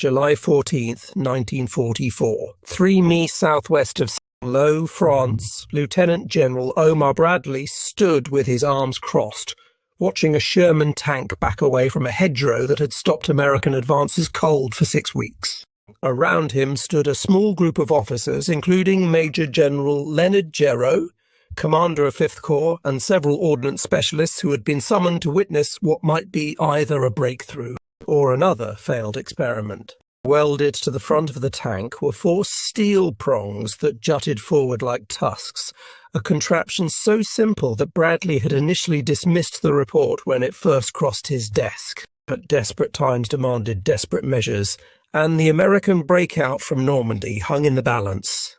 July 14, 1944, 3 mi southwest of Saint-Lô, France, Lieutenant General Omar Bradley stood with his arms crossed, watching a Sherman tank back away from a hedgerow that had stopped American advances cold for 6 weeks. Around him stood a small group of officers, including Major General Leonard Gero, commander of 5th Corps, and several ordnance specialists who had been summoned to witness what might be either a breakthrough or another failed experiment. Welded to the front of the tank were 4 steel prongs that jutted forward like tusks, a contraption so simple that Bradley had initially dismissed the report when it first crossed his desk. But desperate times demanded desperate measures, and the American breakout from Normandy hung in the balance.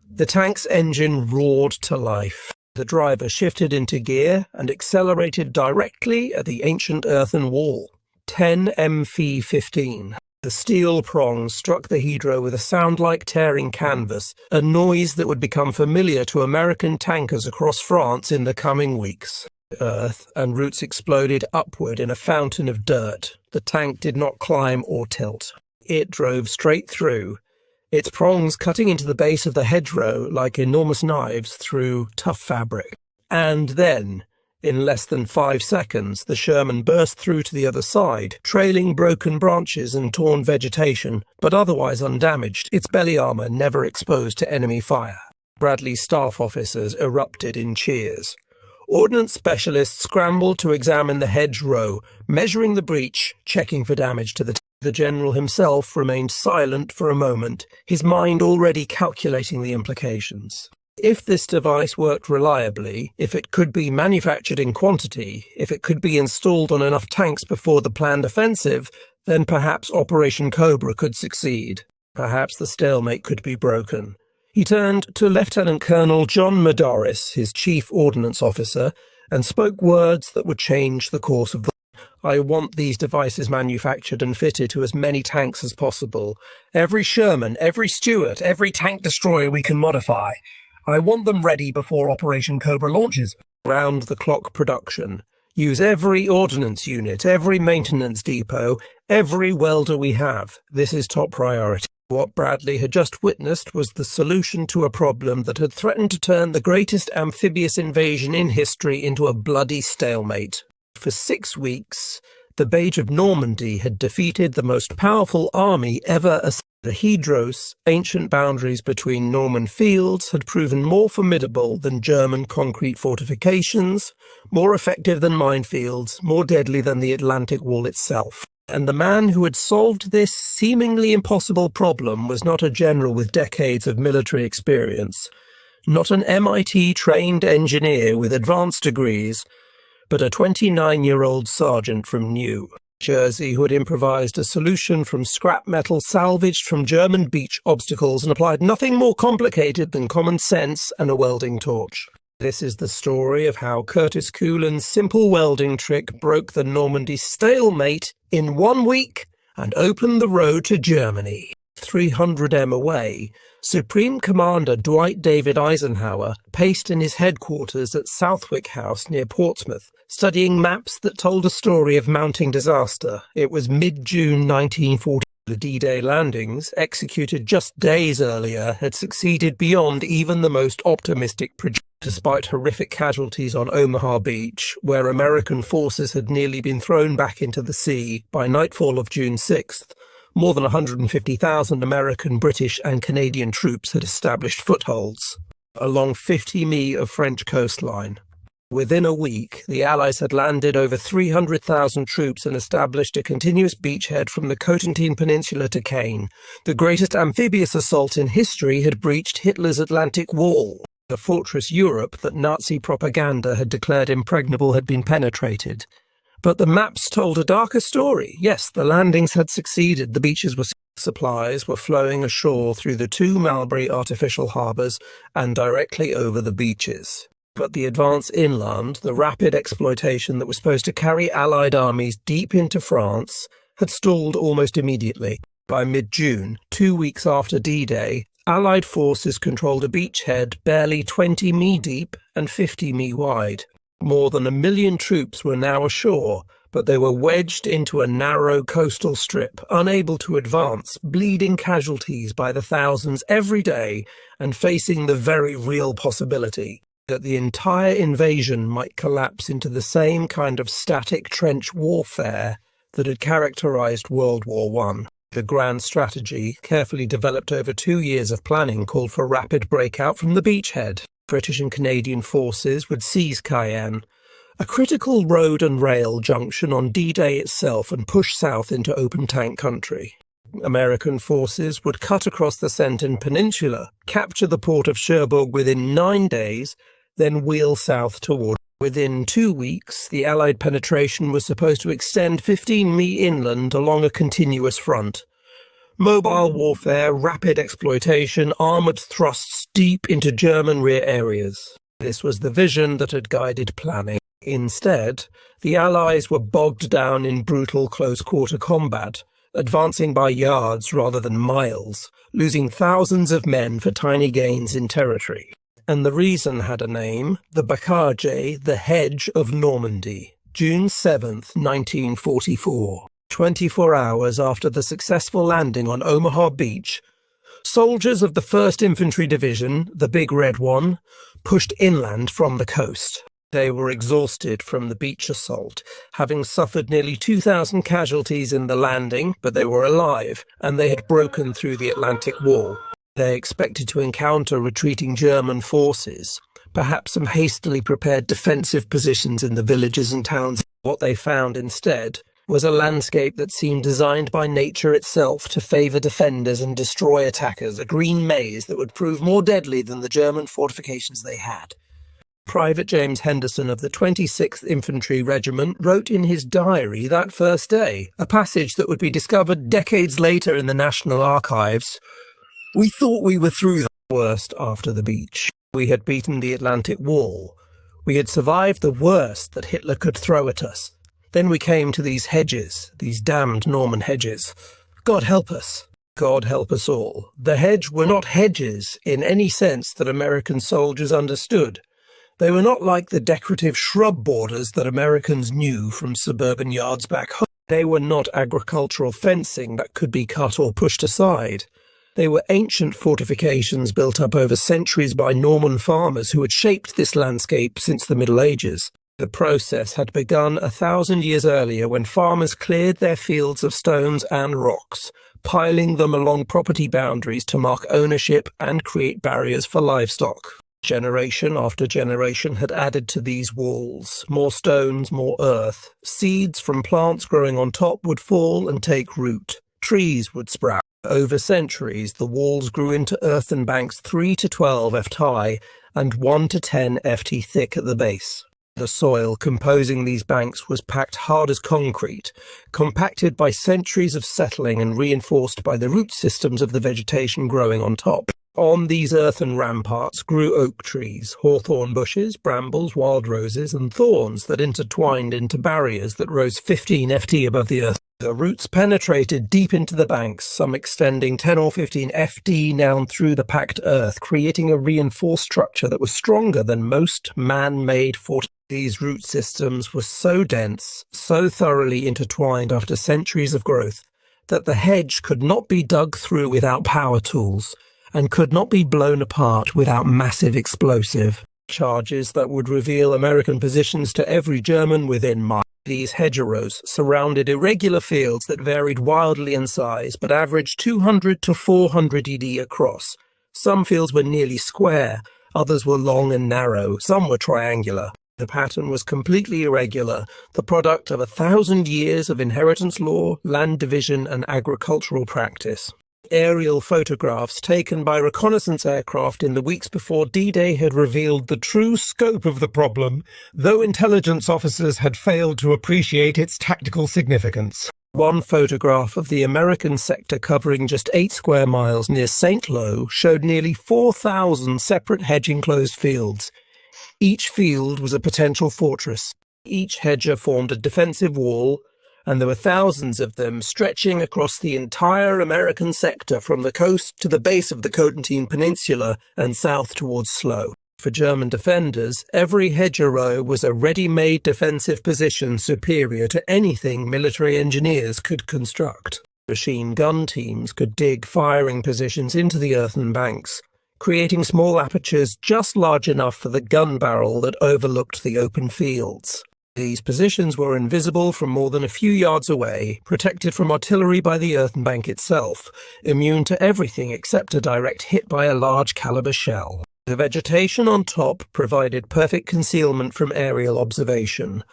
The tank's engine roared to life. The driver shifted into gear and accelerated directly at the ancient earthen wall. 10 MV-15. The steel prongs struck the hedgerow with a sound like tearing canvas, a noise that would become familiar to American tankers across France in the coming weeks. Earth and roots exploded upward in a fountain of dirt. The tank did not climb or tilt. It drove straight through, its prongs cutting into the base of the hedgerow like enormous knives through tough fabric. And then, in less than 5 seconds, the Sherman burst through to the other side, trailing broken branches and torn vegetation, but otherwise undamaged, its belly armour never exposed to enemy fire. Bradley's staff officers erupted in cheers. Ordnance specialists scrambled to examine the hedgerow, measuring the breach, checking for damage to the tank. The general himself remained silent for a moment, his mind already calculating the implications. If this device worked reliably, if it could be manufactured in quantity, if it could be installed on enough tanks before the planned offensive, then perhaps Operation Cobra could succeed. Perhaps the stalemate could be broken. He turned to Lieutenant Colonel John Medaris, his chief ordnance officer, and spoke words that would change the course of the I want these devices manufactured and fitted to as many tanks as possible. Every Sherman, every Stuart, every tank destroyer we can modify. I want them ready before Operation Cobra launches. Round-the-clock production. Use every ordnance unit, every maintenance depot, every welder we have. This is top priority. What Bradley had just witnessed was the solution to a problem that had threatened to turn the greatest amphibious invasion in history into a bloody stalemate. For 6 weeks, the Siege of Normandy had defeated the most powerful army ever assembled. The hedgerows, ancient boundaries between Norman fields, had proven more formidable than German concrete fortifications, more effective than minefields, more deadly than the Atlantic Wall itself. And the man who had solved this seemingly impossible problem was not a general with decades of military experience, not an MIT-trained engineer with advanced degrees, but a 29-year-old sergeant from New Jersey who had improvised a solution from scrap metal salvaged from German beach obstacles and applied nothing more complicated than common sense and a welding torch. This is the story of how Curtis Culin's simple welding trick broke the Normandy stalemate in 1 week and opened the road to Germany. 300 m away, Supreme Commander Dwight David Eisenhower paced in his headquarters at Southwick House near Portsmouth, studying maps that told a story of mounting disaster. It was mid-June 1940. The D-Day landings, executed just days earlier, had succeeded beyond even the most optimistic projections. Despite horrific casualties on Omaha Beach, where American forces had nearly been thrown back into the sea, by nightfall of June 6th, more than 150,000 American, British and Canadian troops had established footholds along 50 mi of French coastline. Within a week, the Allies had landed over 300,000 troops and established a continuous beachhead from the Cotentin Peninsula to Caen. The greatest amphibious assault in history had breached Hitler's Atlantic Wall. The fortress Europe that Nazi propaganda had declared impregnable had been penetrated. But the maps told a darker story. Yes, the landings had succeeded. The beaches were supplies were flowing ashore through the 2 Mulberry artificial harbours and directly over the beaches. But the advance inland, the rapid exploitation that was supposed to carry Allied armies deep into France, had stalled almost immediately. By mid-June, 2 weeks after D-Day, Allied forces controlled a beachhead barely 20 mi deep and 50 mi wide. More than 1 million troops were now ashore, but they were wedged into a narrow coastal strip, unable to advance, bleeding casualties by the thousands every day, and facing the very real possibility that the entire invasion might collapse into the same kind of static trench warfare that had characterized World War I. The grand strategy, carefully developed over 2 years of planning, called for rapid breakout from the beachhead. British and Canadian forces would seize Cayenne, a critical road and rail junction on D-Day itself, and push south into open tank country. American forces would cut across the Sentin Peninsula, capture the port of Cherbourg within 9 days, then wheel south toward. Within 2 weeks, the Allied penetration was supposed to extend 15 mi inland along a continuous front. Mobile warfare, rapid exploitation, armoured thrusts deep into German rear areas. This was the vision that had guided planning. Instead, the Allies were bogged down in brutal close-quarter combat, advancing by yards rather than miles, losing thousands of men for tiny gains in territory. And the reason had a name: the Bocage, the Hedge of Normandy. June 7th, 1944. 24 hours after the successful landing on Omaha Beach, soldiers of the 1st Infantry Division, the Big Red One, pushed inland from the coast. They were exhausted from the beach assault, having suffered nearly 2,000 casualties in the landing, but they were alive, and they had broken through the Atlantic Wall. They expected to encounter retreating German forces, perhaps some hastily prepared defensive positions in the villages and towns. What they found instead was a landscape that seemed designed by nature itself to favour defenders and destroy attackers, a green maze that would prove more deadly than the German fortifications they had. Private James Henderson of the 26th Infantry Regiment wrote in his diary that first day, a passage that would be discovered decades later in the National Archives. "We thought we were through the worst after the beach. We had beaten the Atlantic Wall. We had survived the worst that Hitler could throw at us. Then we came to these hedges, these damned Norman hedges. God help us. God help us all." The hedge were not hedges in any sense that American soldiers understood. They were not like the decorative shrub borders that Americans knew from suburban yards back home. They were not agricultural fencing that could be cut or pushed aside. They were ancient fortifications built up over centuries by Norman farmers who had shaped this landscape since the Middle Ages. The process had begun 1,000 years earlier when farmers cleared their fields of stones and rocks, piling them along property boundaries to mark ownership and create barriers for livestock. Generation after generation had added to these walls, more stones, more earth. Seeds from plants growing on top would fall and take root. Trees would sprout. Over centuries, the walls grew into earthen banks 3 to 12 ft high and 1 to 10 ft thick at the base. The soil composing these banks was packed hard as concrete, compacted by centuries of settling and reinforced by the root systems of the vegetation growing on top. On these earthen ramparts grew oak trees, hawthorn bushes, brambles, wild roses, and thorns that intertwined into barriers that rose 15 ft above the earth. The roots penetrated deep into the banks, some extending 10 or 15 ft down through the packed earth, creating a reinforced structure that was stronger than most man-made fortifications. These root systems were so dense, so thoroughly intertwined after centuries of growth, that the hedge could not be dug through without power tools, and could not be blown apart without massive explosive charges that would reveal American positions to every German within miles. These hedgerows surrounded irregular fields that varied wildly in size, but averaged 200 to 400 ED across. Some fields were nearly square, others were long and narrow, some were triangular. The pattern was completely irregular, the product of 1,000 years of inheritance law, land division, and agricultural practice. Aerial photographs taken by reconnaissance aircraft in the weeks before D-Day had revealed the true scope of the problem, though intelligence officers had failed to appreciate its tactical significance. One photograph of the American sector covering just 8 square miles near St. Lo showed nearly 4,000 separate hedge-enclosed fields. Each field was a potential fortress. Each hedger formed a defensive wall, and there were thousands of them stretching across the entire American sector from the coast to the base of the Cotentin Peninsula and south towards Slough. For German defenders, every hedgerow was a ready-made defensive position superior to anything military engineers could construct. Machine gun teams could dig firing positions into the earthen banks, creating small apertures just large enough for the gun barrel that overlooked the open fields. These positions were invisible from more than a few yards away, protected from artillery by the earthen bank itself, immune to everything except a direct hit by a large caliber shell. The vegetation on top provided perfect concealment from aerial observation.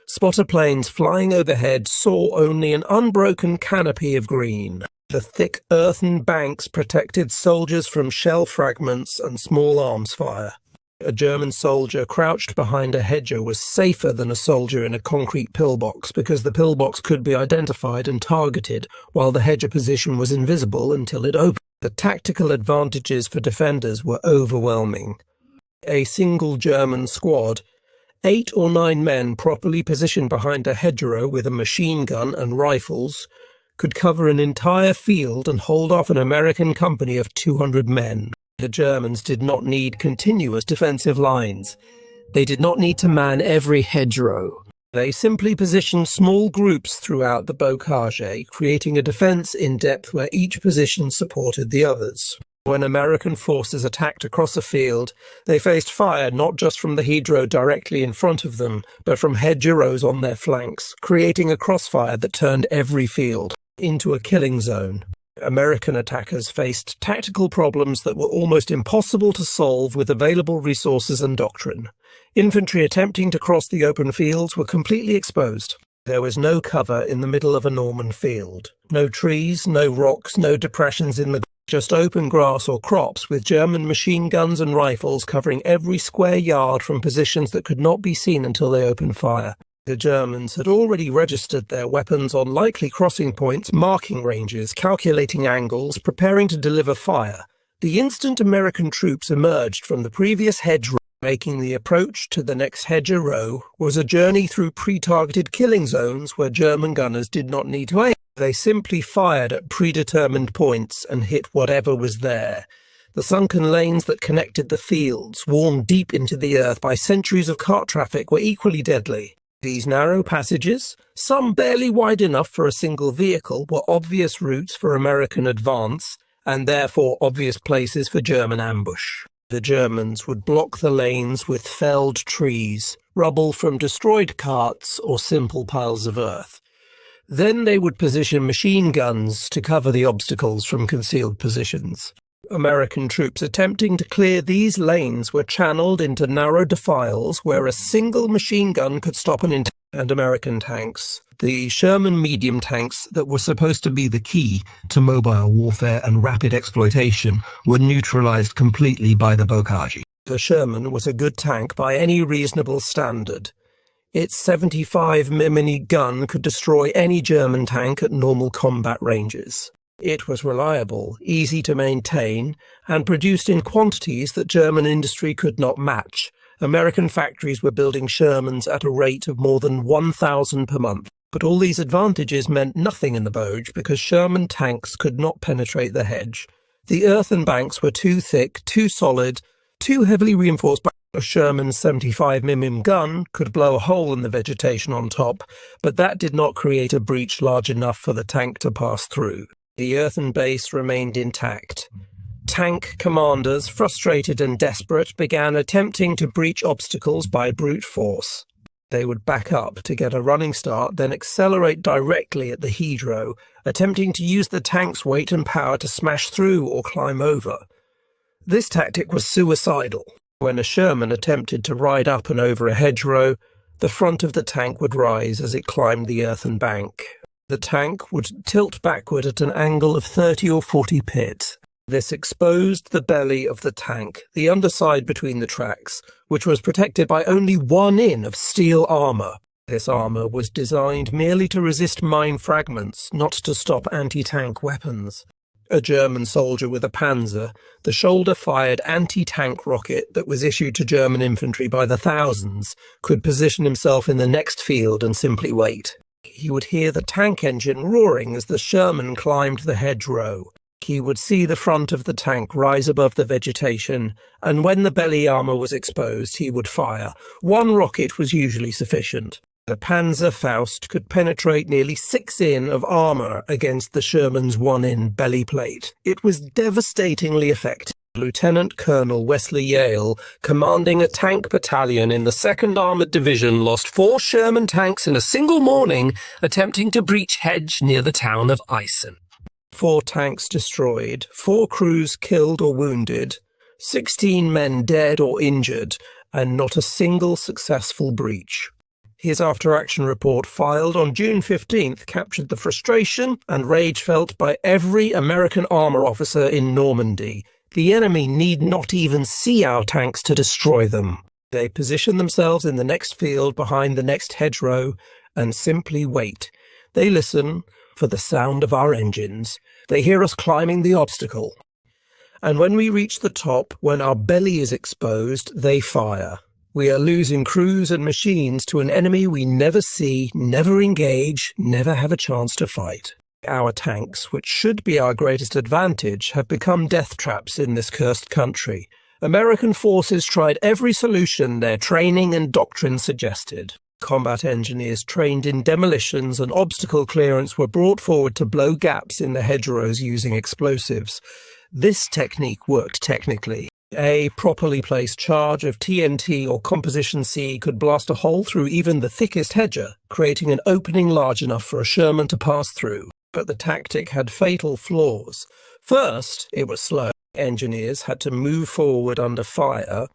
Spotter planes flying overhead saw only an unbroken canopy of green. The thick earthen banks protected soldiers from shell fragments and small arms fire. A German soldier crouched behind a hedger was safer than a soldier in a concrete pillbox because the pillbox could be identified and targeted, while the hedger position was invisible until it opened. The tactical advantages for defenders were overwhelming. A single German squad, 8 or 9 men properly positioned behind a hedgerow with a machine gun and rifles, could cover an entire field and hold off an American company of 200 men. The Germans did not need continuous defensive lines. They did not need to man every hedgerow. They simply positioned small groups throughout the bocage, creating a defense in depth where each position supported the others. When American forces attacked across a field, they faced fire not just from the hedgerow directly in front of them, but from hedgerows on their flanks, creating a crossfire that turned every field into a killing zone. American attackers faced tactical problems that were almost impossible to solve with available resources and doctrine. Infantry attempting to cross the open fields were completely exposed. There was no cover in the middle of a Norman field. No trees, no rocks, no depressions in the just open grass or crops, with German machine guns and rifles covering every square yard from positions that could not be seen until they opened fire. The Germans had already registered their weapons on likely crossing points, marking ranges, calculating angles, preparing to deliver fire. The instant American troops emerged from the previous hedgerow, making the approach to the next hedgerow was a journey through pre-targeted killing zones where German gunners did not need to aim. They simply fired at predetermined points and hit whatever was there. The sunken lanes that connected the fields, worn deep into the earth by centuries of cart traffic, were equally deadly. These narrow passages, some barely wide enough for a single vehicle, were obvious routes for American advance, and therefore obvious places for German ambush. The Germans would block the lanes with felled trees, rubble from destroyed carts, or simple piles of earth. Then they would position machine guns to cover the obstacles from concealed positions. American troops attempting to clear these lanes were channeled into narrow defiles where a single machine gun could stop an entire and American tanks. The Sherman medium tanks that were supposed to be the key to mobile warfare and rapid exploitation were neutralized completely by the bocage. The Sherman was a good tank by any reasonable standard. Its 75 mm gun could destroy any German tank at normal combat ranges. It was reliable, easy to maintain, and produced in quantities that German industry could not match. American factories were building Shermans at a rate of more than 1,000 per month. But all these advantages meant nothing in the Vosges because Sherman tanks could not penetrate the hedge. The earthen banks were too thick, too solid, too heavily reinforced by a Sherman 75 mm gun could blow a hole in the vegetation on top, but that did not create a breach large enough for the tank to pass through. The earthen base remained intact. Tank commanders, frustrated and desperate, began attempting to breach obstacles by brute force. They would back up to get a running start, then accelerate directly at the hedgerow, attempting to use the tank's weight and power to smash through or climb over. This tactic was suicidal. When a Sherman attempted to ride up and over a hedgerow, the front of the tank would rise as it climbed the earthen bank. The tank would tilt backward at an angle of 30 or 40 pit. This exposed the belly of the tank, the underside between the tracks, which was protected by only 1 in of steel armour. This armour was designed merely to resist mine fragments, not to stop anti-tank weapons. A German soldier with a panzer, the shoulder-fired anti-tank rocket that was issued to German infantry by the thousands, could position himself in the next field and simply wait. He would hear the tank engine roaring as the Sherman climbed the hedgerow. he would see the front of the tank rise above the vegetation, and when the belly armor was exposed, he would fire. One rocket was usually sufficient. The Panzer Faust could penetrate nearly 6 in of armor against the Sherman's 1 in belly plate. It was devastatingly effective. Lieutenant Colonel Wesley Yale, commanding a tank battalion in the 2nd Armored Division, lost 4 Sherman tanks in a single morning attempting to breach hedge near the town of Eisen. 4 tanks destroyed, 4 crews killed or wounded, 16 men dead or injured, and not a single successful breach. His after-action report, filed on June 15th, captured the frustration and rage felt by every American armor officer in Normandy. The enemy need not even see our tanks to destroy them. They position themselves in the next field behind the next hedgerow and simply wait. They listen for the sound of our engines. They hear us climbing the obstacle. And when we reach the top, when our belly is exposed, they fire. We are losing crews and machines to an enemy we never see, never engage, never have a chance to fight. Our tanks, which should be our greatest advantage, have become death traps in this cursed country. American forces tried every solution their training and doctrine suggested. Combat engineers trained in demolitions and obstacle clearance were brought forward to blow gaps in the hedgerows using explosives. This technique worked technically. A properly placed charge of TNT or Composition C could blast a hole through even the thickest hedger, creating an opening large enough for a Sherman to pass through. But the tactic had fatal flaws. First, it was slow. Engineers had to move forward under fire,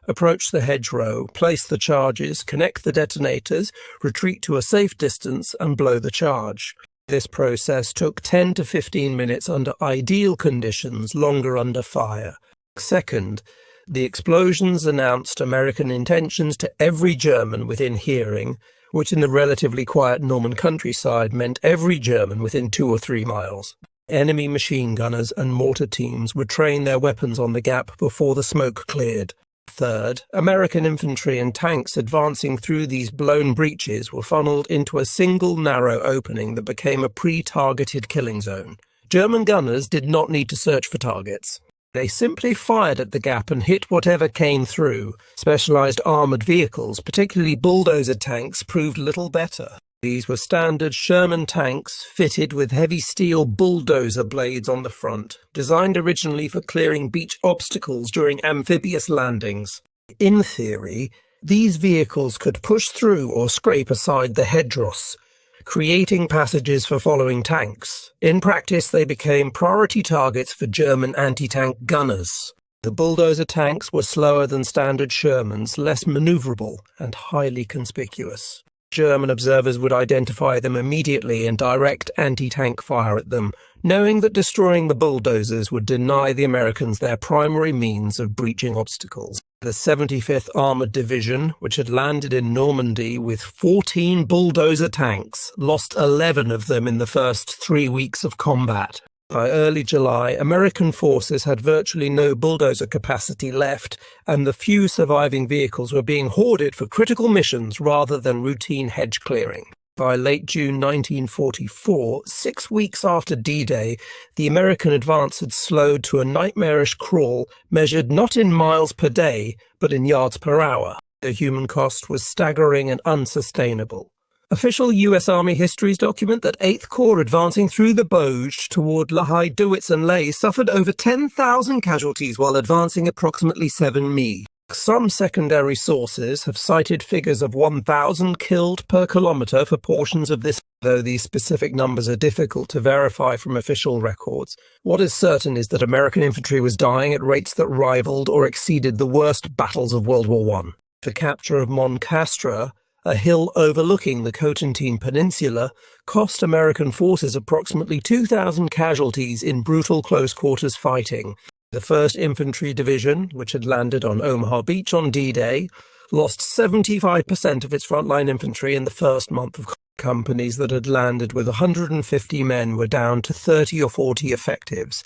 approach the hedgerow, place the charges, connect the detonators, retreat to a safe distance, and blow the charge. This process took 10 to 15 minutes under ideal conditions, longer under fire. Second, the explosions announced American intentions to every German within hearing, which in the relatively quiet Norman countryside meant every German within 2 or 3 miles. Enemy machine gunners and mortar teams would train their weapons on the gap before the smoke cleared. Third, American infantry and tanks advancing through these blown breaches were funneled into a single narrow opening that became a pre-targeted killing zone. German gunners did not need to search for targets. They simply fired at the gap and hit whatever came through. Specialized armored vehicles, particularly bulldozer tanks, proved little better. These were standard Sherman tanks fitted with heavy steel bulldozer blades on the front, designed originally for clearing beach obstacles during amphibious landings. In theory, these vehicles could push through or scrape aside the hedgerows, creating passages for following tanks. In practice, they became priority targets for German anti-tank gunners. The bulldozer tanks were slower than standard Shermans, less maneuverable, and highly conspicuous. German observers would identify them immediately and direct anti-tank fire at them, knowing that destroying the bulldozers would deny the Americans their primary means of breaching obstacles. The 75th Armored Division, which had landed in Normandy with 14 bulldozer tanks, lost 11 of them in the first 3 weeks of combat. By early July, American forces had virtually no bulldozer capacity left, and the few surviving vehicles were being hoarded for critical missions rather than routine hedge clearing. By late June 1944, 6 weeks after D-Day, the American advance had slowed to a nightmarish crawl measured not in miles per day, but in yards per hour. The human cost was staggering and unsustainable. Official U.S. Army histories document that 8th Corps advancing through the Bauge toward Lehigh, Dewitz and Ley suffered over 10,000 casualties while advancing approximately 7 mi. Some secondary sources have cited figures of 1,000 killed per kilometre for portions of this, though these specific numbers are difficult to verify from official records. What is certain is that American infantry was dying at rates that rivaled or exceeded the worst battles of World War I. The capture of Moncastra, a hill overlooking the Cotentin Peninsula, cost American forces approximately 2,000 casualties in brutal close-quarters fighting. The 1st Infantry Division, which had landed on Omaha Beach on D-Day, lost 75% of its frontline infantry in the first month of companies that had landed with 150 men were down to 30 or 40 effectives.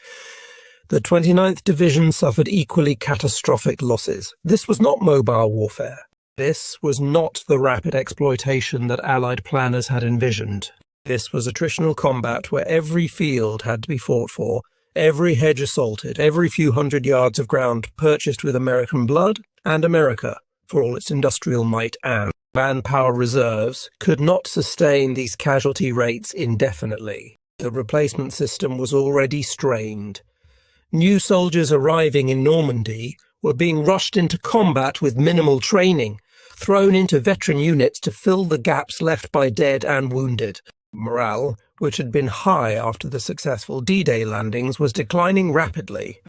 The 29th Division suffered equally catastrophic losses. This was not mobile warfare. This was not the rapid exploitation that Allied planners had envisioned. This was attritional combat where every field had to be fought for, Every hedge assaulted, every few hundred yards of ground purchased with American blood, and America, for all its industrial might and manpower reserves, could not sustain these casualty rates indefinitely. The replacement system was already strained. New soldiers arriving in Normandy were being rushed into combat with minimal training, thrown into veteran units to fill the gaps left by dead and wounded. Morale, which had been high after the successful D-Day landings, was declining rapidly.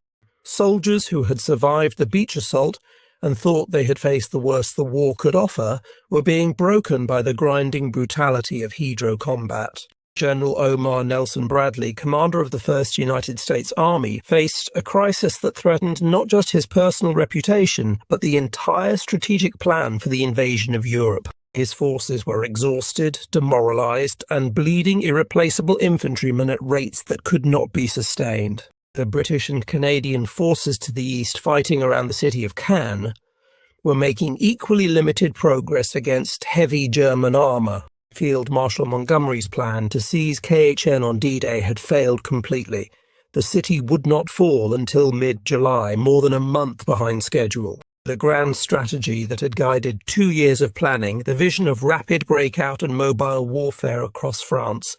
Soldiers who had survived the beach assault and thought they had faced the worst the war could offer were being broken by the grinding brutality of hedgerow combat. General Omar Nelson Bradley, commander of the 1st United States Army, faced a crisis that threatened not just his personal reputation, but the entire strategic plan for the invasion of Europe. His forces were exhausted, demoralized, and bleeding irreplaceable infantrymen at rates that could not be sustained. The British and Canadian forces to the east fighting around the city of Caen were making equally limited progress against heavy German armour. Field Marshal Montgomery's plan to seize KHN on D-Day had failed completely. The city would not fall until mid-July, more than a month behind schedule. The grand strategy that had guided 2 years of planning, the vision of rapid breakout and mobile warfare across France,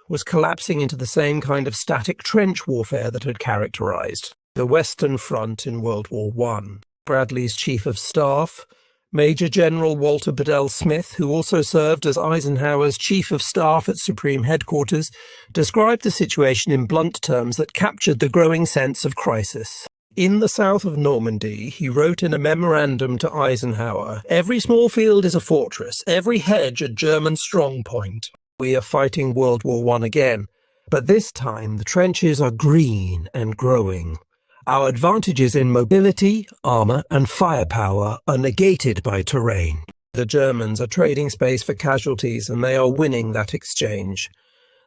was collapsing into the same kind of static trench warfare that had characterized the Western Front in World War I. Bradley's Chief of Staff, Major General Walter Bedell Smith, who also served as Eisenhower's Chief of Staff at Supreme Headquarters, described the situation in blunt terms that captured the growing sense of crisis. In the south of Normandy, he wrote in a memorandum to Eisenhower, "Every small field is a fortress, every hedge a German strong point. We are fighting World War I again, but this time the trenches are green and growing. Our advantages in mobility, armour and firepower are negated by terrain. The Germans are trading space for casualties and they are winning that exchange.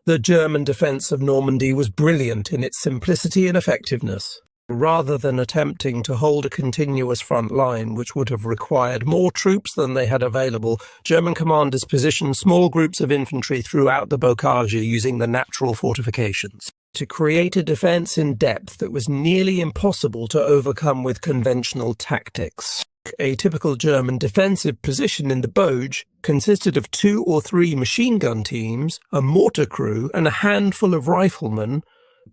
The German defence of Normandy was brilliant in its simplicity and effectiveness. Rather than attempting to hold a continuous front line, which would have required more troops than they had available, German commanders positioned small groups of infantry throughout the bocage using the natural fortifications to create a defence in depth that was nearly impossible to overcome with conventional tactics. A typical German defensive position in the Bauge consisted of 2 or 3 machine gun teams, a mortar crew, and a handful of riflemen,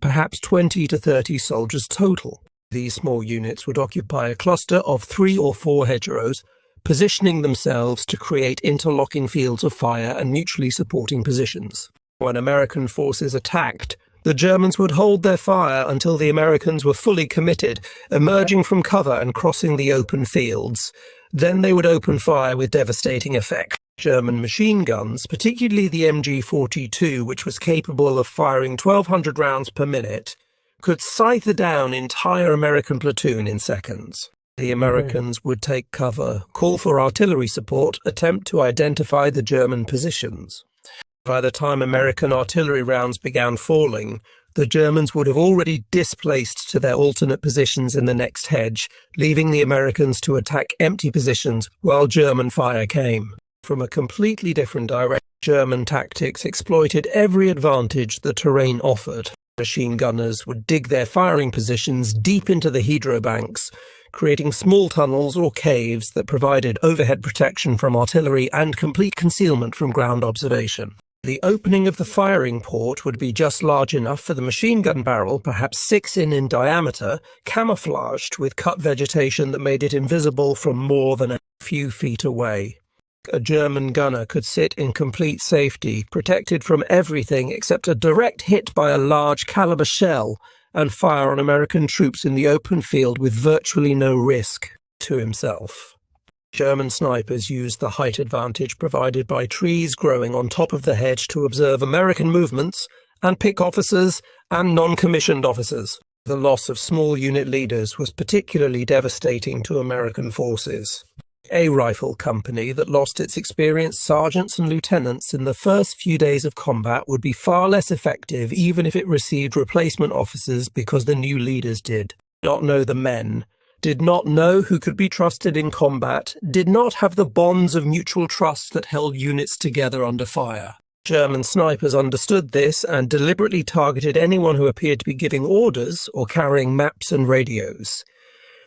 perhaps 20 to 30 soldiers total. These small units would occupy a cluster of 3 or 4 hedgerows, positioning themselves to create interlocking fields of fire and mutually supporting positions. When American forces attacked, the Germans would hold their fire until the Americans were fully committed, emerging from cover and crossing the open fields. Then they would open fire with devastating effect. German machine guns, particularly the MG-42, which was capable of firing 1,200 rounds per minute, could scythe down entire American platoon in seconds. The Americans would take cover, call for artillery support, attempt to identify the German positions. By the time American artillery rounds began falling, the Germans would have already displaced to their alternate positions in the next hedge, leaving the Americans to attack empty positions while German fire came. From a completely different direction, German tactics exploited every advantage the terrain offered. Machine gunners would dig their firing positions deep into the hedgerow banks, creating small tunnels or caves that provided overhead protection from artillery and complete concealment from ground observation. The opening of the firing port would be just large enough for the machine gun barrel, perhaps 6 in diameter, camouflaged with cut vegetation that made it invisible from more than a few feet away. A German gunner could sit in complete safety, protected from everything except a direct hit by a large caliber shell, and fire on American troops in the open field with virtually no risk to himself. German snipers used the height advantage provided by trees growing on top of the hedge to observe American movements and pick officers and non-commissioned officers. The loss of small unit leaders was particularly devastating to American forces. A rifle company that lost its experienced sergeants and lieutenants in the first few days of combat would be far less effective even if it received replacement officers because the new leaders did not know the men, did not know who could be trusted in combat, did not have the bonds of mutual trust that held units together under fire. German snipers understood this and deliberately targeted anyone who appeared to be giving orders or carrying maps and radios.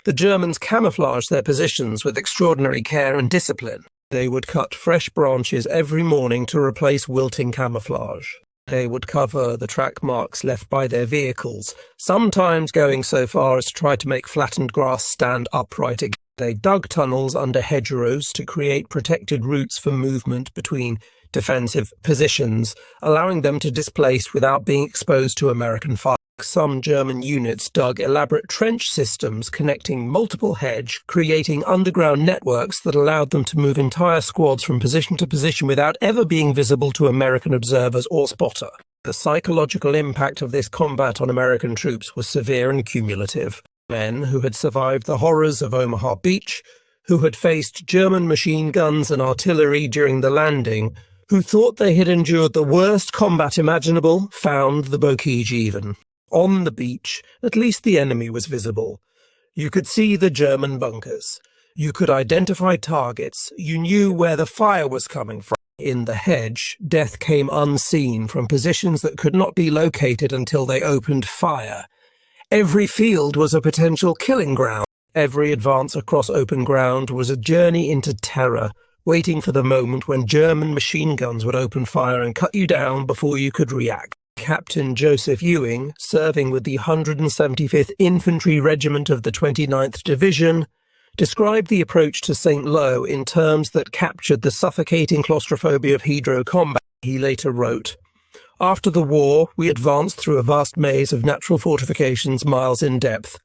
The Germans camouflaged their positions with extraordinary care and discipline. They would cut fresh branches every morning to replace wilting camouflage. They would cover the track marks left by their vehicles, sometimes going so far as to try to make flattened grass stand upright again. They dug tunnels under hedgerows to create protected routes for movement between defensive positions, allowing them to displace without being exposed to American fire. Some German units dug elaborate trench systems connecting multiple hedge, creating underground networks that allowed them to move entire squads from position to position without ever being visible to American observers or spotter. The psychological impact of this combat on American troops was severe and cumulative. Men who had survived the horrors of Omaha Beach, who had faced German machine guns and artillery during the landing, who thought they had endured the worst combat imaginable, found the bocage even. On the beach, at least the enemy was visible. You could see the German bunkers. You could identify targets. You knew where the fire was coming from. In the hedge, death came unseen from positions that could not be located until they opened fire. Every field was a potential killing ground. Every advance across open ground was a journey into terror, waiting for the moment when German machine guns would open fire and cut you down before you could react. Captain Joseph Ewing, serving with the 175th Infantry Regiment of the 29th Division, described the approach to St. Lo in terms that captured the suffocating claustrophobia of hedgerow combat. He later wrote, "After the war, we advanced through a vast maze of natural fortifications miles in depth.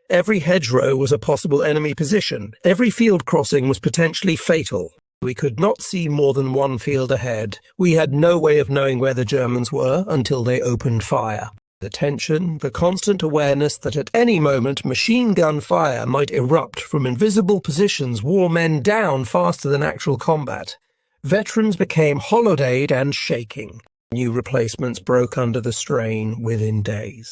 Every hedgerow was a possible enemy position. Every field crossing was potentially fatal. We could not see more than one field ahead. We had no way of knowing where the Germans were until they opened fire. The tension, the constant awareness that at any moment machine gun fire might erupt from invisible positions wore men down faster than actual combat. Veterans became holidayed and shaking. New replacements broke under the strain within days."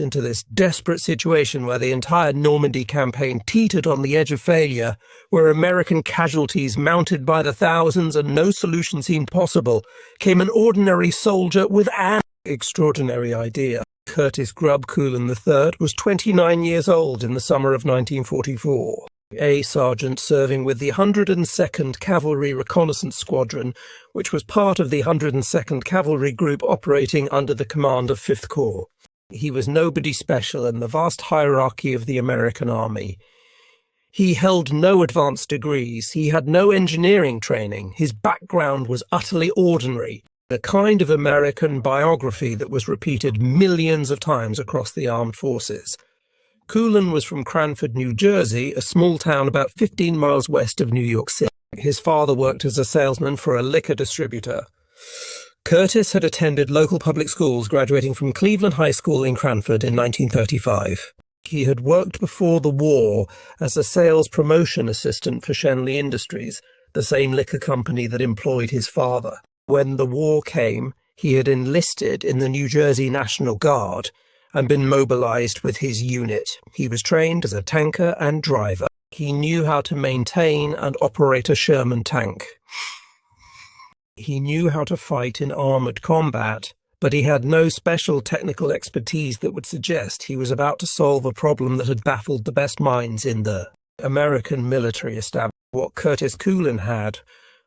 Into this desperate situation where the entire Normandy campaign teetered on the edge of failure, where American casualties mounted by the thousands and no solution seemed possible, came an ordinary soldier with an extraordinary idea. Curtis Grubb Culin III was 29 years old in the summer of 1944. A sergeant serving with the 102nd Cavalry Reconnaissance Squadron, which was part of the 102nd Cavalry Group operating under the command of 5th Corps. He was nobody special in the vast hierarchy of the American Army. He held no advanced degrees. He had no engineering training. His background was utterly ordinary, the kind of American biography that was repeated millions of times across the armed forces. Culin was from Cranford, New Jersey, a small town about 15 miles west of New York City. His father worked as a salesman for a liquor distributor. Curtis had attended local public schools, graduating from Cleveland High School in Cranford in 1935. He had worked before the war as a sales promotion assistant for Shenley Industries, the same liquor company that employed his father. When the war came, he had enlisted in the New Jersey National Guard and been mobilized with his unit. He was trained as a tanker and driver. He knew how to maintain and operate a Sherman tank. He knew how to fight in armoured combat, but he had no special technical expertise that would suggest he was about to solve a problem that had baffled the best minds in the American military establishment. What Curtis Culin had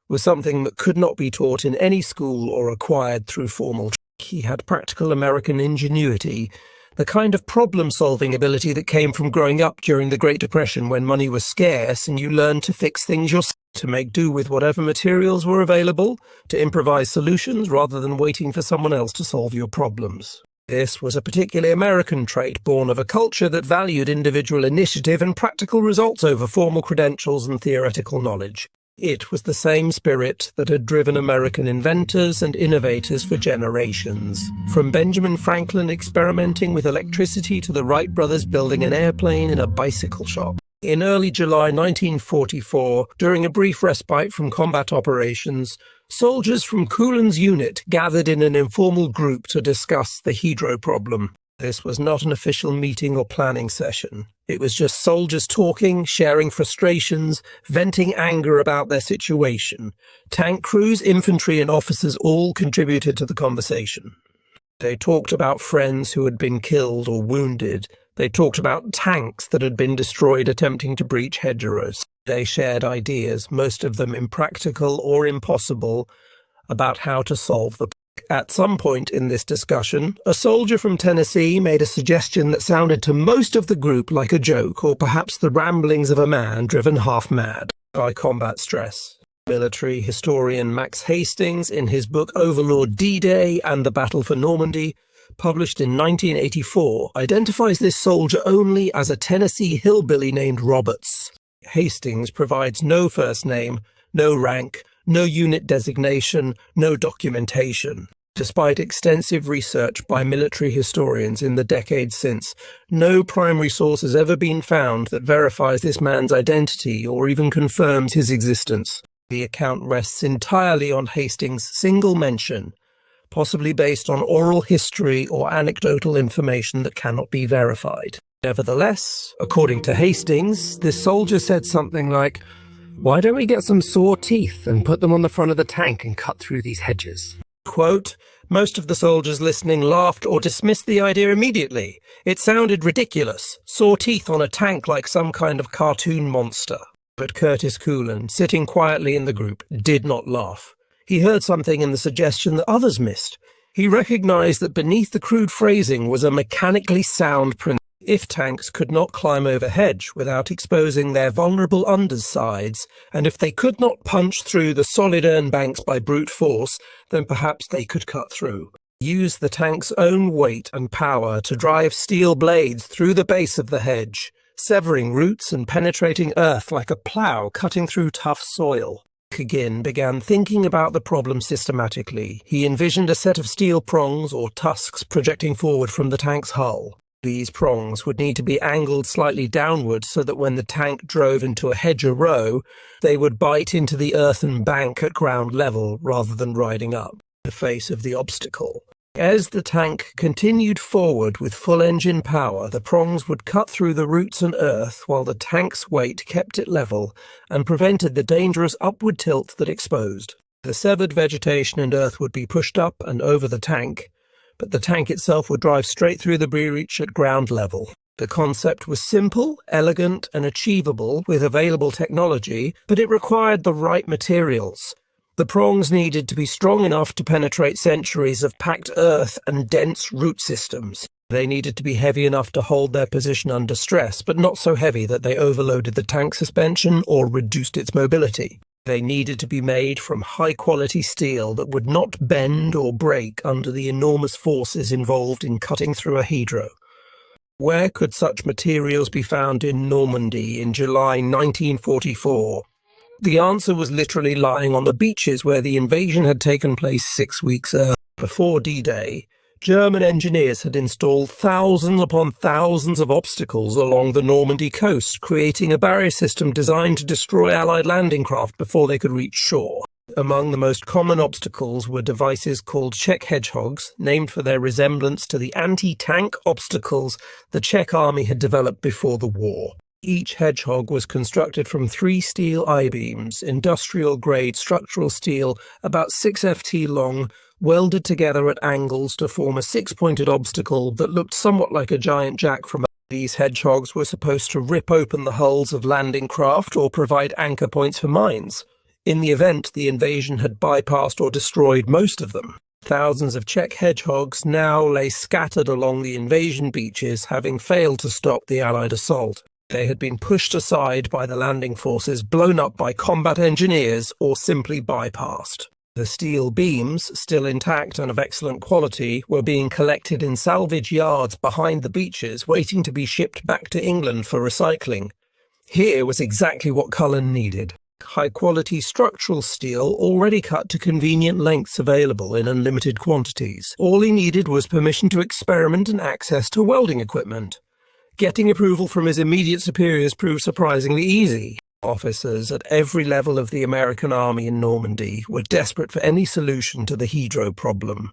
was something that could not be taught in any school or acquired through formal training. He had practical American ingenuity, the kind of problem-solving ability that came from growing up during the Great Depression when money was scarce and you learned to fix things yourself, to make do with whatever materials were available, to improvise solutions rather than waiting for someone else to solve your problems. This was a particularly American trait born of a culture that valued individual initiative and practical results over formal credentials and theoretical knowledge. It was the same spirit that had driven American inventors and innovators for generations. From Benjamin Franklin experimenting with electricity to the Wright brothers building an airplane in a bicycle shop. In early July 1944, during a brief respite from combat operations, soldiers from Culin's unit gathered in an informal group to discuss the hedgerow problem. This was not an official meeting or planning session. It was just soldiers talking, sharing frustrations, venting anger about their situation. Tank crews, infantry and officers all contributed to the conversation. They talked about friends who had been killed or wounded. They talked about tanks that had been destroyed attempting to breach hedgerows. They shared ideas, most of them impractical or impossible, about how to solve the problem. At some point in this discussion, a soldier from Tennessee made a suggestion that sounded to most of the group like a joke or perhaps the ramblings of a man driven half mad by combat stress. Military historian Max Hastings, in his book Overlord D-Day and the Battle for Normandy, published in 1984, identifies this soldier only as a Tennessee hillbilly named Roberts. Hastings provides no first name, no rank, no unit designation, no documentation. Despite extensive research by military historians in the decades since, no primary source has ever been found that verifies this man's identity or even confirms his existence. The account rests entirely on Hastings' single mention, possibly based on oral history or anecdotal information that cannot be verified. Nevertheless, according to Hastings, this soldier said something like, "Why don't we get some saw teeth and put them on the front of the tank and cut through these hedges?" Quote, "Most of the soldiers listening laughed or dismissed the idea immediately. It sounded ridiculous. Saw teeth on a tank like some kind of cartoon monster." But Curtis Culin, sitting quietly in the group, did not laugh. He heard something in the suggestion that others missed. He recognized that beneath the crude phrasing was a mechanically sound principle. If tanks could not climb over hedge without exposing their vulnerable undersides, and if they could not punch through the solid earth banks by brute force, then perhaps they could cut through. Use the tank's own weight and power to drive steel blades through the base of the hedge, severing roots and penetrating earth like a plough cutting through tough soil. Again began thinking about the problem systematically. He envisioned a set of steel prongs or tusks projecting forward from the tank's hull. These prongs would need to be angled slightly downward so that when the tank drove into a hedgerow, they would bite into the earthen bank at ground level rather than riding up the face of the obstacle. As the tank continued forward with full engine power, the prongs would cut through the roots and earth while the tank's weight kept it level and prevented the dangerous upward tilt that exposed. The severed vegetation and earth would be pushed up and over the tank, but the tank itself would drive straight through the breach at ground level. The concept was simple, elegant, and achievable with available technology, but it required the right materials. The prongs needed to be strong enough to penetrate centuries of packed earth and dense root systems. They needed to be heavy enough to hold their position under stress, but not so heavy that they overloaded the tank suspension or reduced its mobility. They needed to be made from high-quality steel that would not bend or break under the enormous forces involved in cutting through a hedgerow. Where could such materials be found in Normandy in July 1944? The answer was literally lying on the beaches where the invasion had taken place 6 weeks earlier. Before D-Day, German engineers had installed thousands upon thousands of obstacles along the Normandy coast, creating a barrier system designed to destroy Allied landing craft before they could reach shore. Among the most common obstacles were devices called Czech hedgehogs, named for their resemblance to the anti-tank obstacles the Czech army had developed before the war. Each hedgehog was constructed from 3 steel I-beams, industrial-grade structural steel about 6 ft long, welded together at angles to form a 6-pointed obstacle that looked somewhat like a giant jack from. These hedgehogs were supposed to rip open the hulls of landing craft or provide anchor points for mines. In the event, the invasion had bypassed or destroyed most of them. Thousands of Czech hedgehogs now lay scattered along the invasion beaches, having failed to stop the Allied assault. They had been pushed aside by the landing forces, blown up by combat engineers, or simply bypassed. The steel beams, still intact and of excellent quality, were being collected in salvage yards behind the beaches, waiting to be shipped back to England for recycling. Here was exactly what Culin needed. High-quality structural steel already cut to convenient lengths available in unlimited quantities. All he needed was permission to experiment and access to welding equipment. Getting approval from his immediate superiors proved surprisingly easy. Officers at every level of the American army in Normandy were desperate for any solution to the hedgerow problem.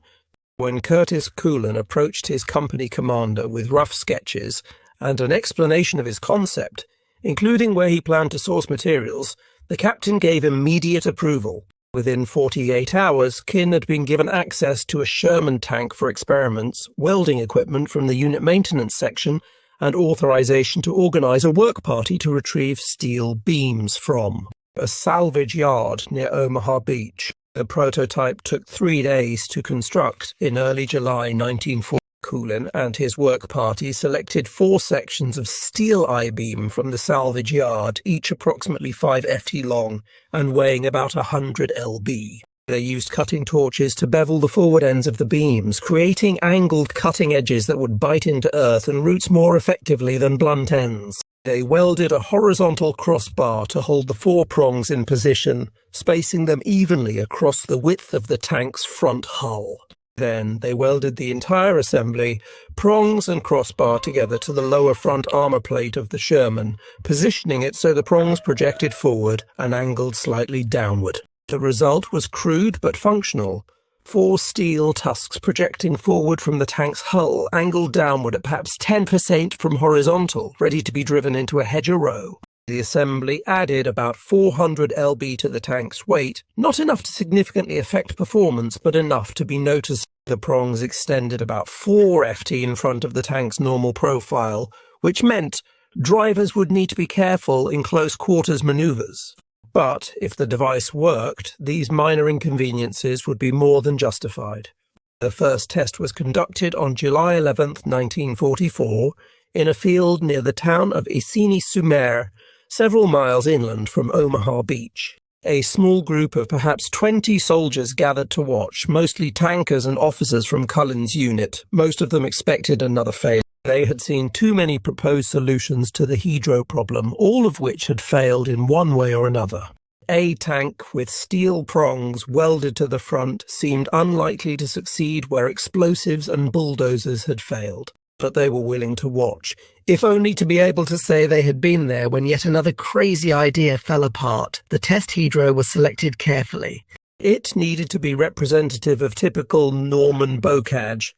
When Curtis Culin approached his company commander with rough sketches and an explanation of his concept, including where he planned to source materials, the captain gave immediate approval. Within 48 hours, Kin had been given access to a Sherman tank for experiments, welding equipment from the unit maintenance section, and authorization to organize a work party to retrieve steel beams from a salvage yard near Omaha Beach. The prototype took 3 days to construct. In early July 1940, Culin and his work party selected 4 sections of steel I-beam from the salvage yard, each approximately 5 ft long and weighing about 100 lb. They used cutting torches to bevel the forward ends of the beams, creating angled cutting edges that would bite into earth and roots more effectively than blunt ends. They welded a horizontal crossbar to hold the 4 prongs in position, spacing them evenly across the width of the tank's front hull. Then they welded the entire assembly, prongs and crossbar, together to the lower front armor plate of the Sherman, positioning it so the prongs projected forward and angled slightly downward. The result was crude but functional. 4 steel tusks projecting forward from the tank's hull, angled downward at perhaps 10% from horizontal, ready to be driven into a hedgerow. The assembly added about 400 lb to the tank's weight, not enough to significantly affect performance, but enough to be noticed. The prongs extended about 4 ft in front of the tank's normal profile, which meant drivers would need to be careful in close quarters maneuvers. But if the device worked, these minor inconveniences would be more than justified. The first test was conducted on July 11, 1944, in a field near the town of Isigny-sur-Mer, several miles inland from Omaha Beach. A small group of perhaps 20 soldiers gathered to watch, mostly tankers and officers from Culin's unit. Most of them expected another failure. They had seen too many proposed solutions to the hedgerow problem, all of which had failed in one way or another. A tank with steel prongs welded to the front seemed unlikely to succeed where explosives and bulldozers had failed. But they were willing to watch, if only to be able to say they had been there when yet another crazy idea fell apart. The test hedgerow was selected carefully. It needed to be representative of typical Norman bocage,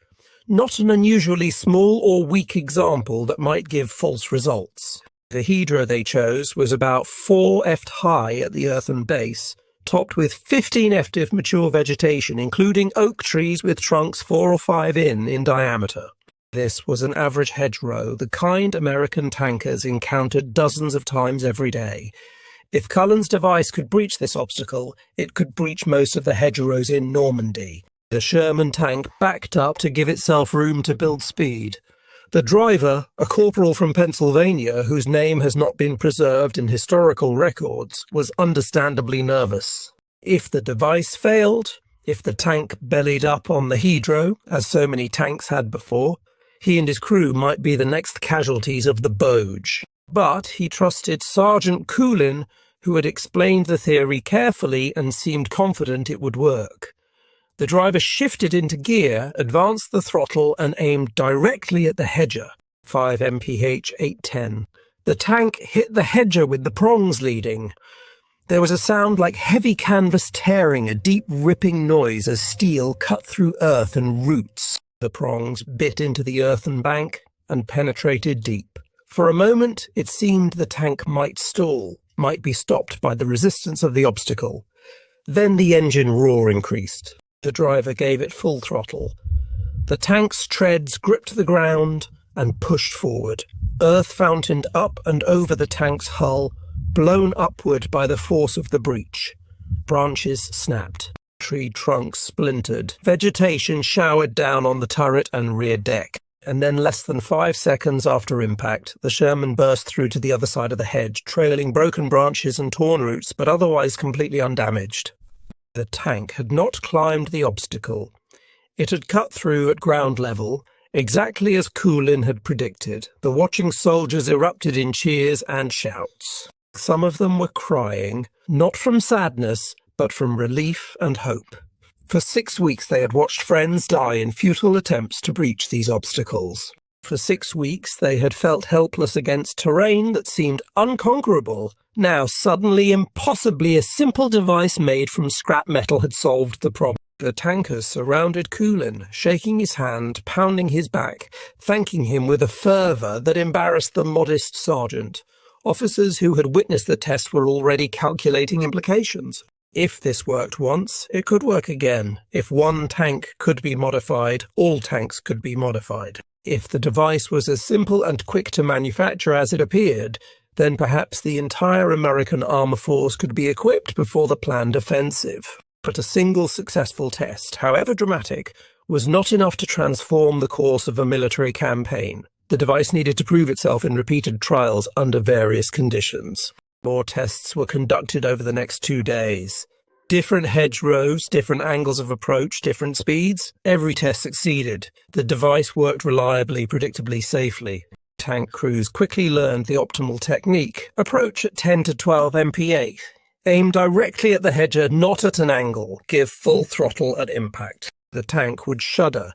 not an unusually small or weak example that might give false results. The hedgerow they chose was about 4 ft high at the earthen base, topped with 15 ft of mature vegetation, including oak trees with trunks 4 or 5 in diameter. This was an average hedgerow, the kind American tankers encountered dozens of times every day. If Culin's device could breach this obstacle, it could breach most of the hedgerows in Normandy. The Sherman tank backed up to give itself room to build speed. The driver, a corporal from Pennsylvania whose name has not been preserved in historical records, was understandably nervous. If the device failed, if the tank bellied up on the hedgerow, as so many tanks had before, he and his crew might be the next casualties of the Boge. But he trusted Sergeant Culin, who had explained the theory carefully and seemed confident it would work. The driver shifted into gear, advanced the throttle, and aimed directly at the hedger, 5 mph 810. The tank hit the hedger with the prongs leading. There was a sound like heavy canvas tearing, a deep ripping noise as steel cut through earth and roots. The prongs bit into the earthen bank and penetrated deep. For a moment, it seemed the tank might stall, might be stopped by the resistance of the obstacle. Then the engine roar increased. The driver gave it full throttle. The tank's treads gripped the ground and pushed forward. Earth fountained up and over the tank's hull, blown upward by the force of the breach. Branches snapped. Tree trunks splintered. Vegetation showered down on the turret and rear deck. And then, less than 5 seconds after impact, the Sherman burst through to the other side of the hedge, trailing broken branches and torn roots, but otherwise completely undamaged. The tank had not climbed the obstacle. It had cut through at ground level, exactly as Culin had predicted. The watching soldiers erupted in cheers and shouts. Some of them were crying, not from sadness, but from relief and hope. For 6 weeks they had watched friends die in futile attempts to breach these obstacles. For 6 weeks they had felt helpless against terrain that seemed unconquerable. Now suddenly, impossibly, a simple device made from scrap metal had solved the problem. The tankers surrounded Culin, shaking his hand, pounding his back, thanking him with a fervour that embarrassed the modest sergeant. Officers who had witnessed the test were already calculating implications. If this worked once, it could work again. If one tank could be modified, all tanks could be modified. If the device was as simple and quick to manufacture as it appeared, then perhaps the entire American armor force could be equipped before the planned offensive. But a single successful test, however dramatic, was not enough to transform the course of a military campaign. The device needed to prove itself in repeated trials under various conditions. More tests were conducted over the next 2 days. Different hedgerows, different angles of approach, different speeds. Every test succeeded. The device worked reliably, predictably, safely. Tank crews quickly learned the optimal technique. Approach at 10 to 12 MPa. Aim directly at the hedger, not at an angle. Give full throttle at impact. The tank would shudder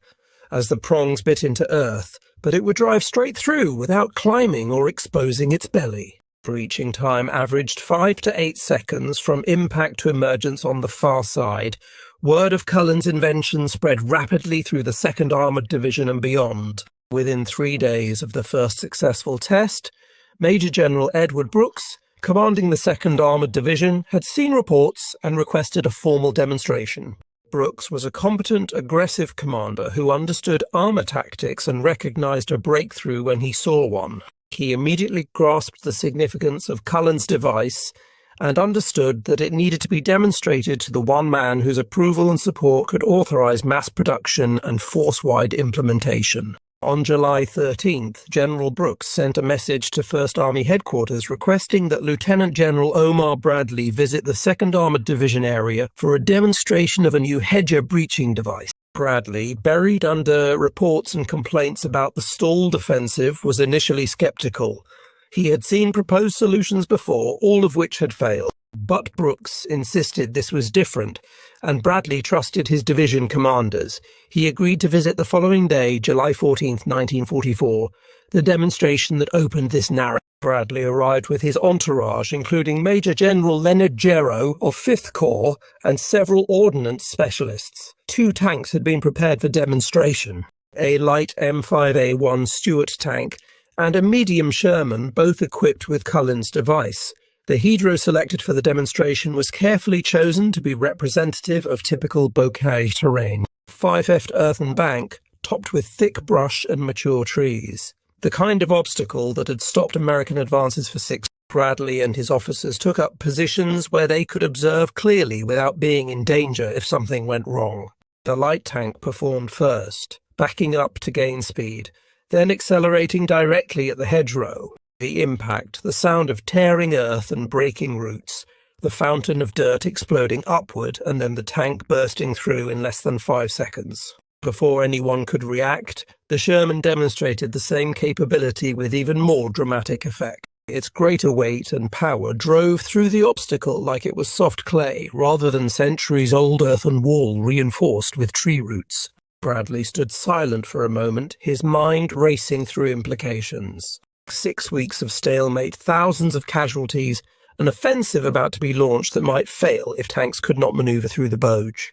as the prongs bit into earth, but it would drive straight through without climbing or exposing its belly. Breaching time averaged 5 to 8 seconds from impact to emergence on the far side. Word of Culin's invention spread rapidly through the 2nd Armoured Division and beyond. Within 3 days of the first successful test, Major General Edward Brooks, commanding the 2nd Armoured Division, had seen reports and requested a formal demonstration. Brooks was a competent, aggressive commander who understood armour tactics and recognised a breakthrough when he saw one. He immediately grasped the significance of Culin's device and understood that it needed to be demonstrated to the one man whose approval and support could authorise mass production and force-wide implementation. On July 13th, General Brooks sent a message to 1st Army Headquarters requesting that Lieutenant General Omar Bradley visit the 2nd Armoured Division area for a demonstration of a new hedger breaching device. Bradley, buried under reports and complaints about the stalled offensive, was initially sceptical. He had seen proposed solutions before, all of which had failed. But Brooks insisted this was different, and Bradley trusted his division commanders. He agreed to visit the following day, July 14, 1944, the demonstration that opened this narrative. Bradley arrived with his entourage, including Major General Leonard Gero of 5th Corps and several ordnance specialists. 2 tanks had been prepared for demonstration, a light M5A1 Stuart tank and a medium Sherman, both equipped with Culin's device. The hedgerow selected for the demonstration was carefully chosen to be representative of typical bocage terrain. 5F'd earthen bank, topped with thick brush and mature trees. The kind of obstacle that had stopped American advances for 6 months. Bradley and his officers took up positions where they could observe clearly without being in danger if something went wrong. The light tank performed first, backing up to gain speed, then accelerating directly at the hedgerow. The impact, the sound of tearing earth and breaking roots, the fountain of dirt exploding upward, and then the tank bursting through in less than 5 seconds. Before anyone could react, the Sherman demonstrated the same capability with even more dramatic effect. Its greater weight and power drove through the obstacle like it was soft clay, rather than centuries-old earthen wall reinforced with tree roots. Bradley stood silent for a moment, his mind racing through implications. 6 weeks of stalemate, thousands of casualties, an offensive about to be launched that might fail if tanks could not manoeuvre through the bogey.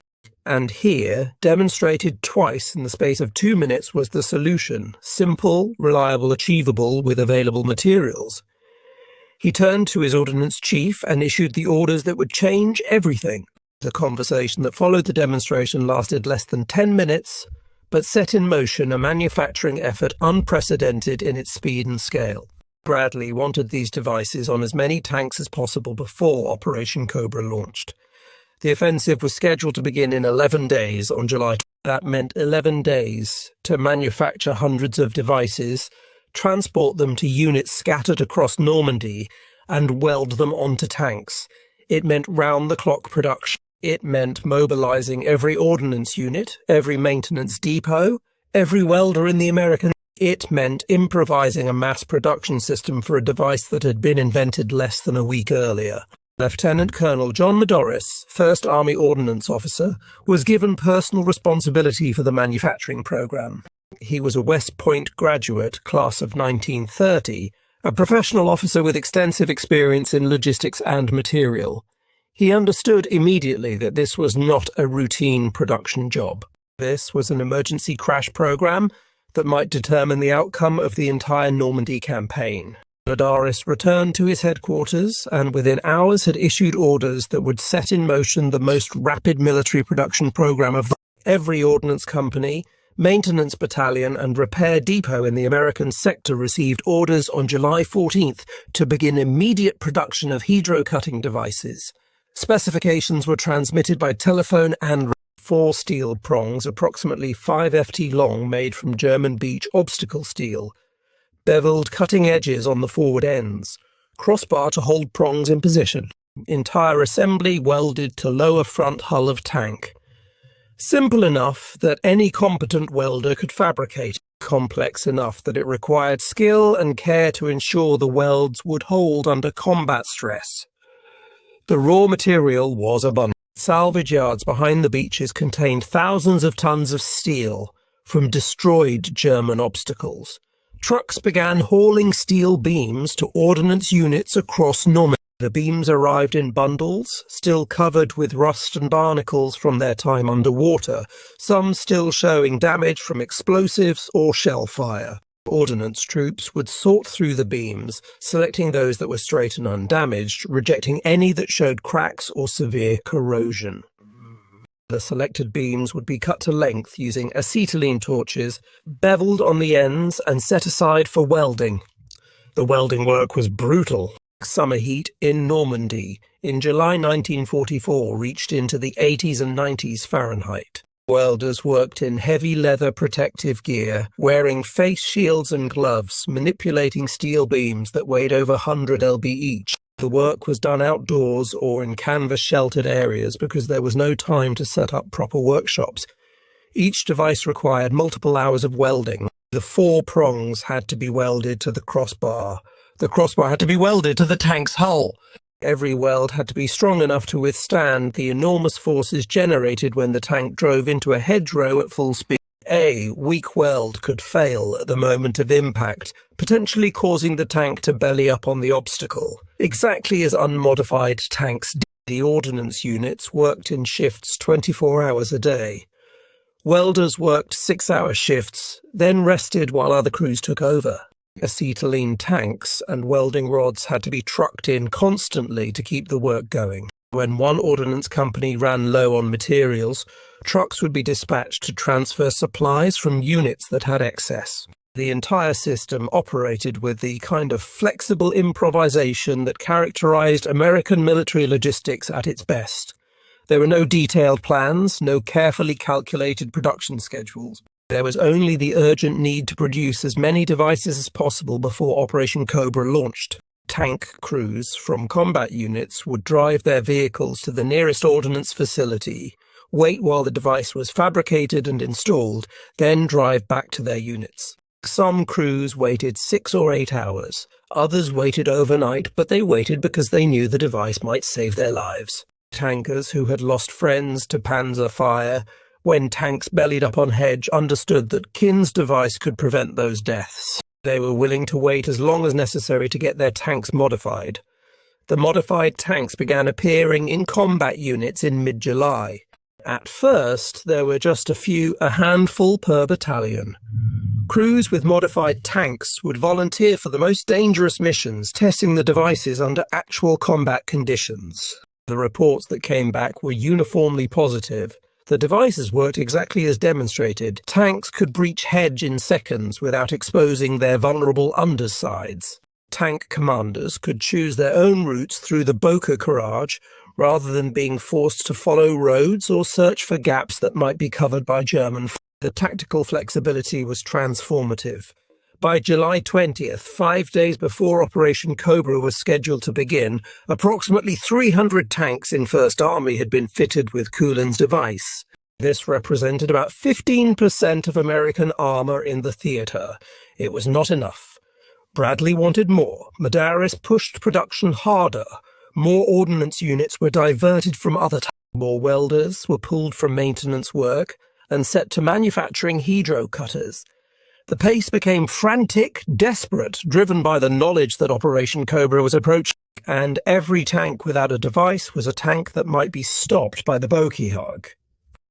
And here, demonstrated twice in the space of 2 minutes, was the solution, simple, reliable, achievable with available materials. He turned to his ordnance chief and issued the orders that would change everything. The conversation that followed the demonstration lasted less than 10 minutes, but set in motion a manufacturing effort unprecedented in its speed and scale. Bradley wanted these devices on as many tanks as possible before Operation Cobra launched. The offensive was scheduled to begin in 11 days on July 20. That meant 11 days to manufacture hundreds of devices, transport them to units scattered across Normandy, and weld them onto tanks. It meant round-the-clock production. It meant mobilizing every ordnance unit, every maintenance depot, every welder in the American. It meant improvising a mass production system for a device that had been invented less than a week earlier. Lieutenant Colonel John Madoris, 1st Army Ordnance Officer, was given personal responsibility for the manufacturing program. He was a West Point graduate, class of 1930, a professional officer with extensive experience in logistics and material. He understood immediately that this was not a routine production job. This was an emergency crash program that might determine the outcome of the entire Normandy campaign. Adaris returned to his headquarters and within hours had issued orders that would set in motion the most rapid military production program of every ordnance company, maintenance battalion and repair depot in the American sector received orders on July 14th to begin immediate production of hedgerow-cutting devices. Specifications were transmitted by telephone and 4 steel prongs approximately 5 ft long made from German beech obstacle steel, beveled cutting edges on the forward ends, crossbar to hold prongs in position, entire assembly welded to lower front hull of tank. Simple enough that any competent welder could fabricate, complex enough that it required skill and care to ensure the welds would hold under combat stress. The raw material was abundant. Salvage yards behind the beaches contained thousands of tons of steel from destroyed German obstacles. Trucks began hauling steel beams to ordnance units across Normandy. The beams arrived in bundles, still covered with rust and barnacles from their time underwater, some still showing damage from explosives or shell fire. Ordnance troops would sort through the beams, selecting those that were straight and undamaged, rejecting any that showed cracks or severe corrosion. The selected beams would be cut to length using acetylene torches, beveled on the ends and set aside for welding. The welding work was brutal. Summer heat in Normandy in July 1944 reached into the 80s and 90s Fahrenheit. Welders worked in heavy leather protective gear, wearing face shields and gloves, manipulating steel beams that weighed over 100 lb each. The work was done outdoors or in canvas-sheltered areas because there was no time to set up proper workshops. Each device required multiple hours of welding. The 4 prongs had to be welded to the crossbar. The crossbar had to be welded to the tank's hull. Every weld had to be strong enough to withstand the enormous forces generated when the tank drove into a hedgerow at full speed. A weak weld could fail at the moment of impact, potentially causing the tank to belly up on the obstacle. Exactly as unmodified tanks did, the ordnance units worked in shifts 24 hours a day. Welders worked 6-hour shifts, then rested while other crews took over. Acetylene tanks and welding rods had to be trucked in constantly to keep the work going. When one ordnance company ran low on materials, trucks would be dispatched to transfer supplies from units that had excess. The entire system operated with the kind of flexible improvisation that characterized American military logistics at its best. There were no detailed plans, no carefully calculated production schedules. There was only the urgent need to produce as many devices as possible before Operation Cobra launched. Tank crews from combat units would drive their vehicles to the nearest ordnance facility, wait while the device was fabricated and installed, then drive back to their units. Some crews waited 6 or 8 hours. Others waited overnight, but they waited because they knew the device might save their lives. Tankers who had lost friends to panzer fire when tanks bellied up on hedge understood that Kin's device could prevent those deaths. They were willing to wait as long as necessary to get their tanks modified. The modified tanks began appearing in combat units in mid-July. At first, there were just a handful per battalion. Crews with modified tanks would volunteer for the most dangerous missions, testing the devices under actual combat conditions. The reports that came back were uniformly positive. The devices worked exactly as demonstrated. Tanks could breach hedge in seconds without exposing their vulnerable undersides. Tank commanders could choose their own routes through the Boca Barrage rather than being forced to follow roads or search for gaps that might be covered by German. The tactical flexibility was transformative. By July 20th, 5 days before Operation Cobra was scheduled to begin, approximately 300 tanks in First Army had been fitted with Culin's device. This represented about 15% of American armor in the theater. It was not enough. Bradley wanted more. Madaris pushed production harder. More ordnance units were diverted from other tanks. More welders were pulled from maintenance work and set to manufacturing hedgerow cutters. The pace became frantic, desperate, driven by the knowledge that Operation Cobra was approaching. and every tank without a device was a tank that might be stopped by the Bokyhog.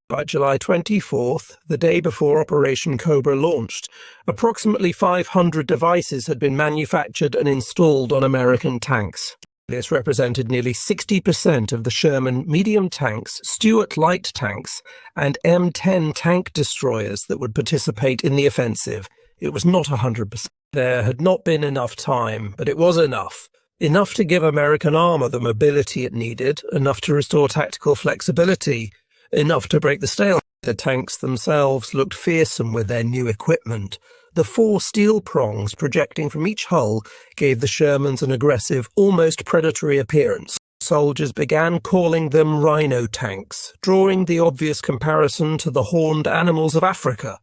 By July 24th, the day before Operation Cobra launched, approximately 500 devices had been manufactured and installed on American tanks. This represented nearly 60% of the Sherman medium tanks, Stuart light tanks, and M10 tank destroyers that would participate in the offensive. It was not 100%. There had not been enough time, but it was enough. Enough to give American armour the mobility it needed, enough to restore tactical flexibility, enough to break the stalemate. The tanks themselves looked fearsome with their new equipment. The 4 steel prongs projecting from each hull gave the Shermans an aggressive, almost predatory appearance. Soldiers began calling them Rhino Tanks, drawing the obvious comparison to the horned animals of Africa.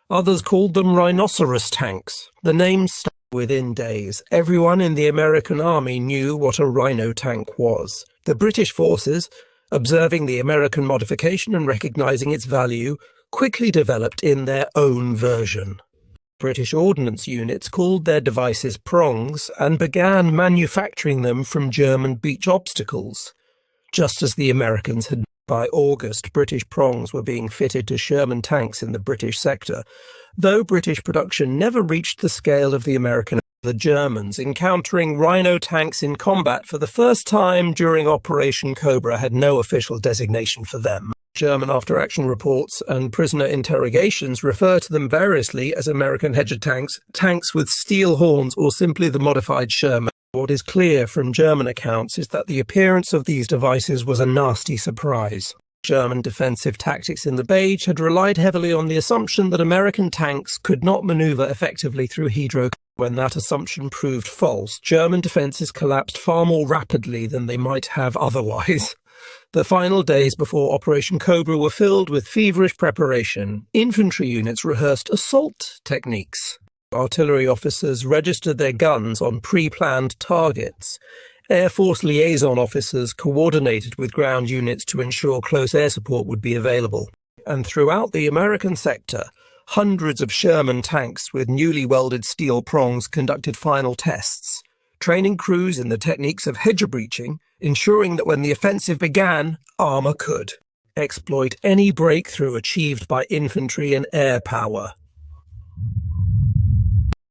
Others called them Rhinoceros Tanks. The name stuck. Within days, everyone in the American army knew what a Rhino tank was. The British forces, observing the American modification and recognizing its value, quickly developed in their own version. British ordnance units called their devices prongs and began manufacturing them from German beach obstacles. Just as the Americans had, by August, British prongs were being fitted to Sherman tanks in the British sector, though British production never reached the scale of the American. The Germans, encountering Rhino tanks in combat for the first time during Operation Cobra, had no official designation for them. German after-action reports and prisoner interrogations refer to them variously as American hedge tanks, tanks with steel horns, or simply the modified Sherman. What is clear from German accounts is that the appearance of these devices was a nasty surprise. German defensive tactics in the Beige had relied heavily on the assumption that American tanks could not maneuver effectively through hedgerows. When that assumption proved false, German defences collapsed far more rapidly than they might have otherwise. The final days before Operation Cobra were filled with feverish preparation. Infantry units rehearsed assault techniques. Artillery officers registered their guns on pre-planned targets. Air Force liaison officers coordinated with ground units to ensure close air support would be available. And throughout the American sector, hundreds of Sherman tanks with newly welded steel prongs conducted final tests, training crews in the techniques of hedge breaching, ensuring that when the offensive began, armour could exploit any breakthrough achieved by infantry and air power.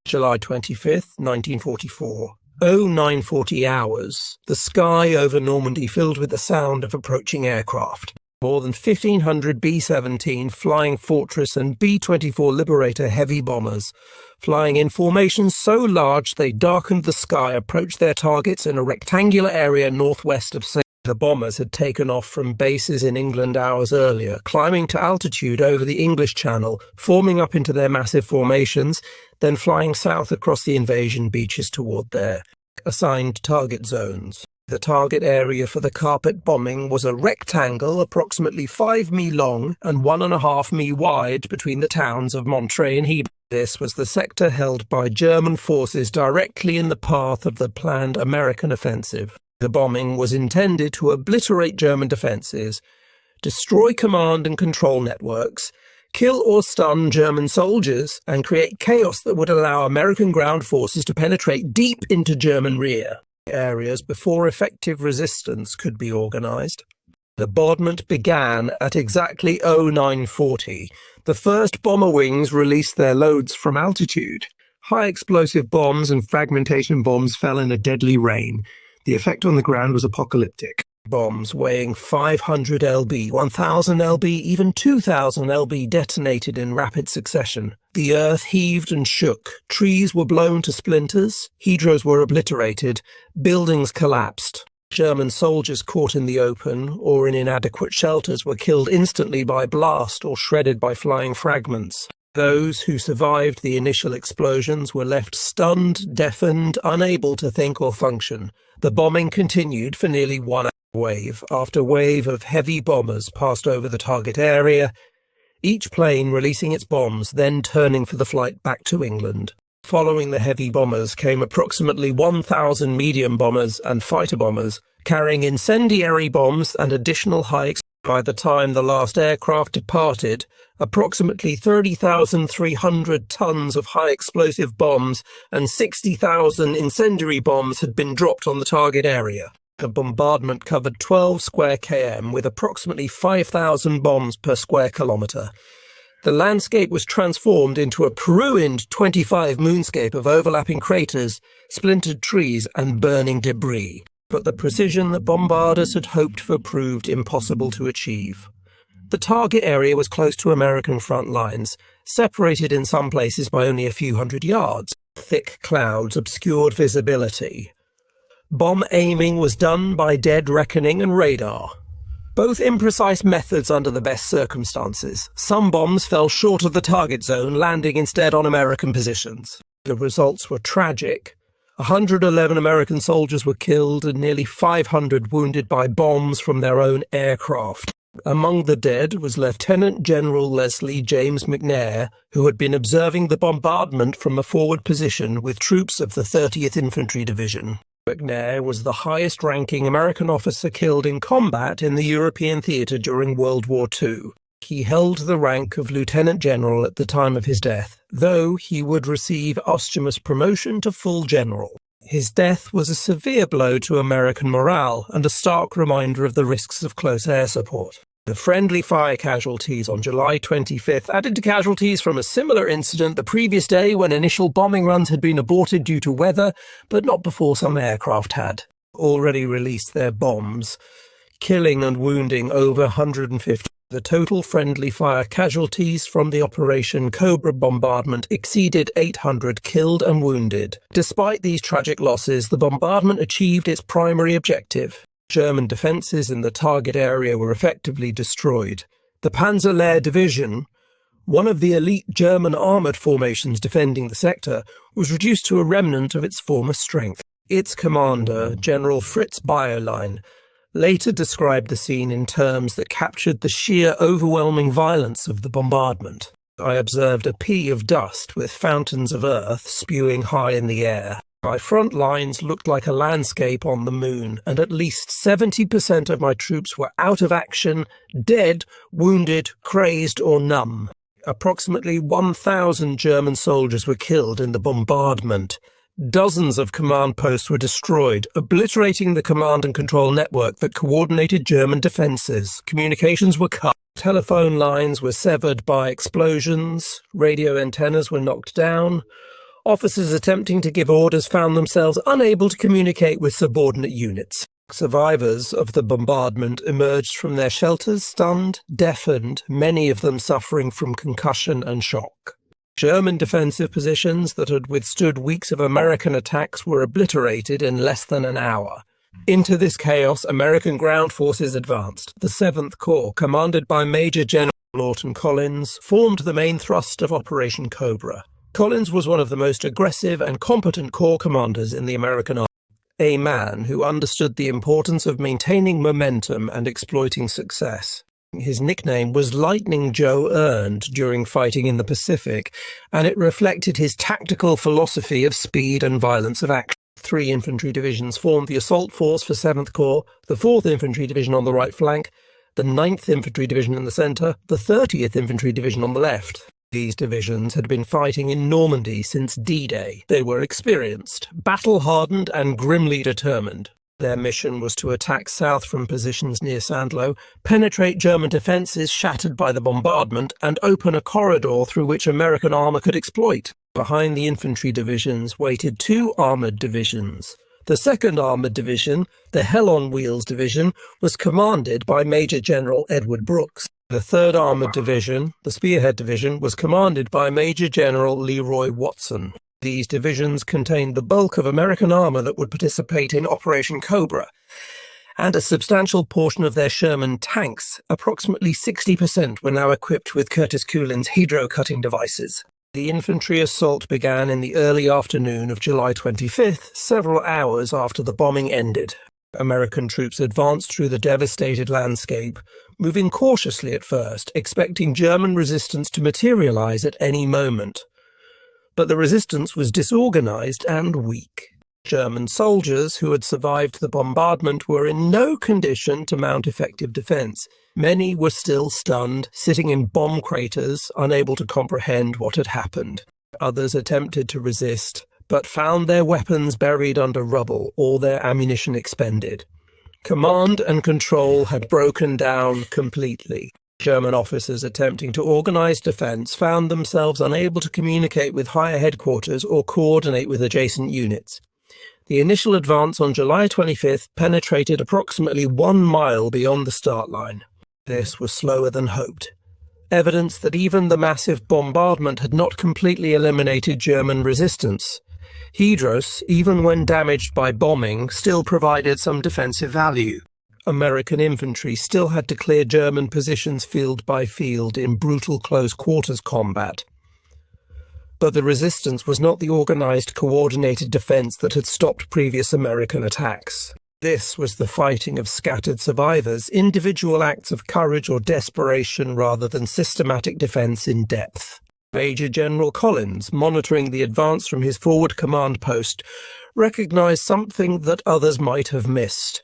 July 25th, 1944. 0940 hours, the sky over Normandy filled with the sound of approaching aircraft. More than 1,500 B-17 Flying Fortress and B-24 Liberator heavy bombers, flying in formations so large they darkened the sky, approached their targets in a rectangular area northwest of St. The bombers had taken off from bases in England hours earlier, climbing to altitude over the English Channel, forming up into their massive formations, then flying south across the invasion beaches toward their assigned target zones. The target area for the carpet bombing was a rectangle approximately 5 mi long and 1.5 mi wide between the towns of Monterey and Hebron. This was the sector held by German forces directly in the path of the planned American offensive. The bombing was intended to obliterate German defences, destroy command and control networks, kill or stun German soldiers, and create chaos that would allow American ground forces to penetrate deep into German rear areas before effective resistance could be organised. The bombardment began at exactly 0940. The first bomber wings released their loads from altitude. High explosive bombs and fragmentation bombs fell in a deadly rain. The effect on the ground was apocalyptic. Bombs weighing 500 lb, 1000 lb, even 2000 lb detonated in rapid succession. The earth heaved and shook. Trees were blown to splinters. Hedgerows were obliterated. Buildings collapsed. German soldiers caught in the open or in inadequate shelters were killed instantly by blast or shredded by flying fragments. Those who survived the initial explosions were left stunned, deafened, unable to think or function. The bombing continued for nearly 1 hour. Wave after wave of heavy bombers passed over the target area, each plane releasing its bombs, then turning for the flight back to England. Following the heavy bombers came approximately 1,000 medium bombers and fighter bombers, carrying incendiary bombs and additional high explosives. By the time the last aircraft departed, Approximately 30,300 tons of high-explosive bombs and 60,000 incendiary bombs had been dropped on the target area. The bombardment covered 12 square km with approximately 5,000 bombs per square kilometre. The landscape was transformed into a ruined 25 moonscape of overlapping craters, splintered trees and burning debris. But the precision that bombarders had hoped for proved impossible to achieve. The target area was close to American front lines, separated in some places by only a few hundred yards. Thick clouds obscured visibility. Bomb aiming was done by dead reckoning and radar. Both imprecise methods under the best circumstances. Some bombs fell short of the target zone, landing instead on American positions. The results were tragic. 111 American soldiers were killed and nearly 500 wounded by bombs from their own aircraft. Among the dead was Lieutenant General Leslie James McNair, who had been observing the bombardment from a forward position with troops of the 30th Infantry Division. McNair was the highest-ranking American officer killed in combat in the European theatre during World War II. He held the rank of Lieutenant General at the time of his death, though he would receive posthumous promotion to full general. His death was a severe blow to American morale and a stark reminder of the risks of close air support. The friendly fire casualties on July 25th added to casualties from a similar incident the previous day when initial bombing runs had been aborted due to weather, but not before some aircraft had already released their bombs, killing and wounding over 150. The total friendly fire casualties from the Operation Cobra bombardment exceeded 800 killed and wounded. Despite these tragic losses, the bombardment achieved its primary objective. German defences in the target area were effectively destroyed. The Panzerlehr Division, one of the elite German armoured formations defending the sector, was reduced to a remnant of its former strength. Its commander, General Fritz Bayerlein, later described the scene in terms that captured the sheer overwhelming violence of the bombardment. I observed a pea of dust with fountains of earth spewing high in the air. My front lines looked like a landscape on the moon, and at least 70% of my troops were out of action, dead, wounded, crazed or numb. Approximately 1,000 German soldiers were killed in the bombardment. Dozens of command posts were destroyed, obliterating the command and control network that coordinated German defences. Communications were cut. Telephone lines were severed by explosions. Radio antennas were knocked down. Officers attempting to give orders found themselves unable to communicate with subordinate units. Survivors of the bombardment emerged from their shelters stunned, deafened, many of them suffering from concussion and shock. German defensive positions that had withstood weeks of American attacks were obliterated in less than an hour. Into this chaos, American ground forces advanced. The 7th Corps, commanded by Major General Lawton Collins, formed the main thrust of Operation Cobra. Collins was one of the most aggressive and competent corps commanders in the American Army, a man who understood the importance of maintaining momentum and exploiting success. His nickname was Lightning Joe, earned during fighting in the Pacific, and it reflected his tactical philosophy of speed and violence of action. 3 infantry divisions formed the assault force for 7th Corps, the 4th Infantry Division on the right flank, the 9th Infantry Division in the centre, the 30th Infantry Division on the left. These divisions had been fighting in Normandy since D-Day. They were experienced, battle-hardened and grimly determined. Their mission was to attack south from positions near Sandlo, penetrate German defences shattered by the bombardment, and open a corridor through which American armour could exploit. Behind the infantry divisions waited 2 armoured divisions. The 2nd Armoured Division, the Hell on Wheels Division, was commanded by Major General Edward Brooks. The 3rd Armoured Division, the Spearhead Division, was commanded by Major General Leroy Watson. These divisions contained the bulk of American armour that would participate in Operation Cobra, and a substantial portion of their Sherman tanks, approximately 60%, were now equipped with Curtis Culin's hedgerow-cutting devices. The infantry assault began in the early afternoon of July 25th, several hours after the bombing ended. American troops advanced through the devastated landscape, moving cautiously at first, expecting German resistance to materialize at any moment. But the resistance was disorganized and weak. German soldiers who had survived the bombardment were in no condition to mount effective defense. Many were still stunned, sitting in bomb craters, unable to comprehend what had happened. Others attempted to resist, but found their weapons buried under rubble or their ammunition expended. Command and control had broken down completely. German officers attempting to organize defense found themselves unable to communicate with higher headquarters or coordinate with adjacent units. The initial advance on July 25th penetrated approximately 1 mile beyond the start line. This was slower than hoped. Evidence that even the massive bombardment had not completely eliminated German resistance. Hedgerows, even when damaged by bombing, still provided some defensive value. American infantry still had to clear German positions field by field in brutal close-quarters combat. But the resistance was not the organized, coordinated defense that had stopped previous American attacks. This was the fighting of scattered survivors, individual acts of courage or desperation rather than systematic defense in depth. Major General Culin, monitoring the advance from his forward command post, recognized something that others might have missed.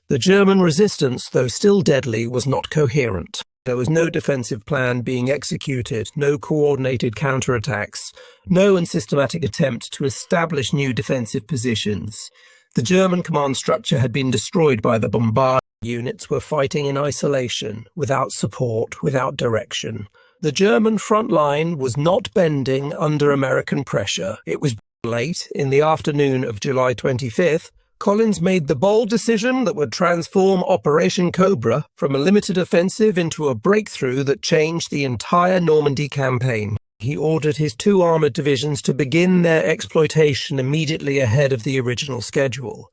The German resistance, though still deadly, was not coherent. There was no defensive plan being executed, no coordinated counterattacks, no unsystematic attempt to establish new defensive positions. The German command structure had been destroyed by the bombardment. Units were fighting in isolation, without support, without direction. The German front line was not bending under American pressure. It was late in the afternoon of July 25th. Culin made the bold decision that would transform Operation Cobra from a limited offensive into a breakthrough that changed the entire Normandy campaign. He ordered his 2 armoured divisions to begin their exploitation immediately ahead of the original schedule.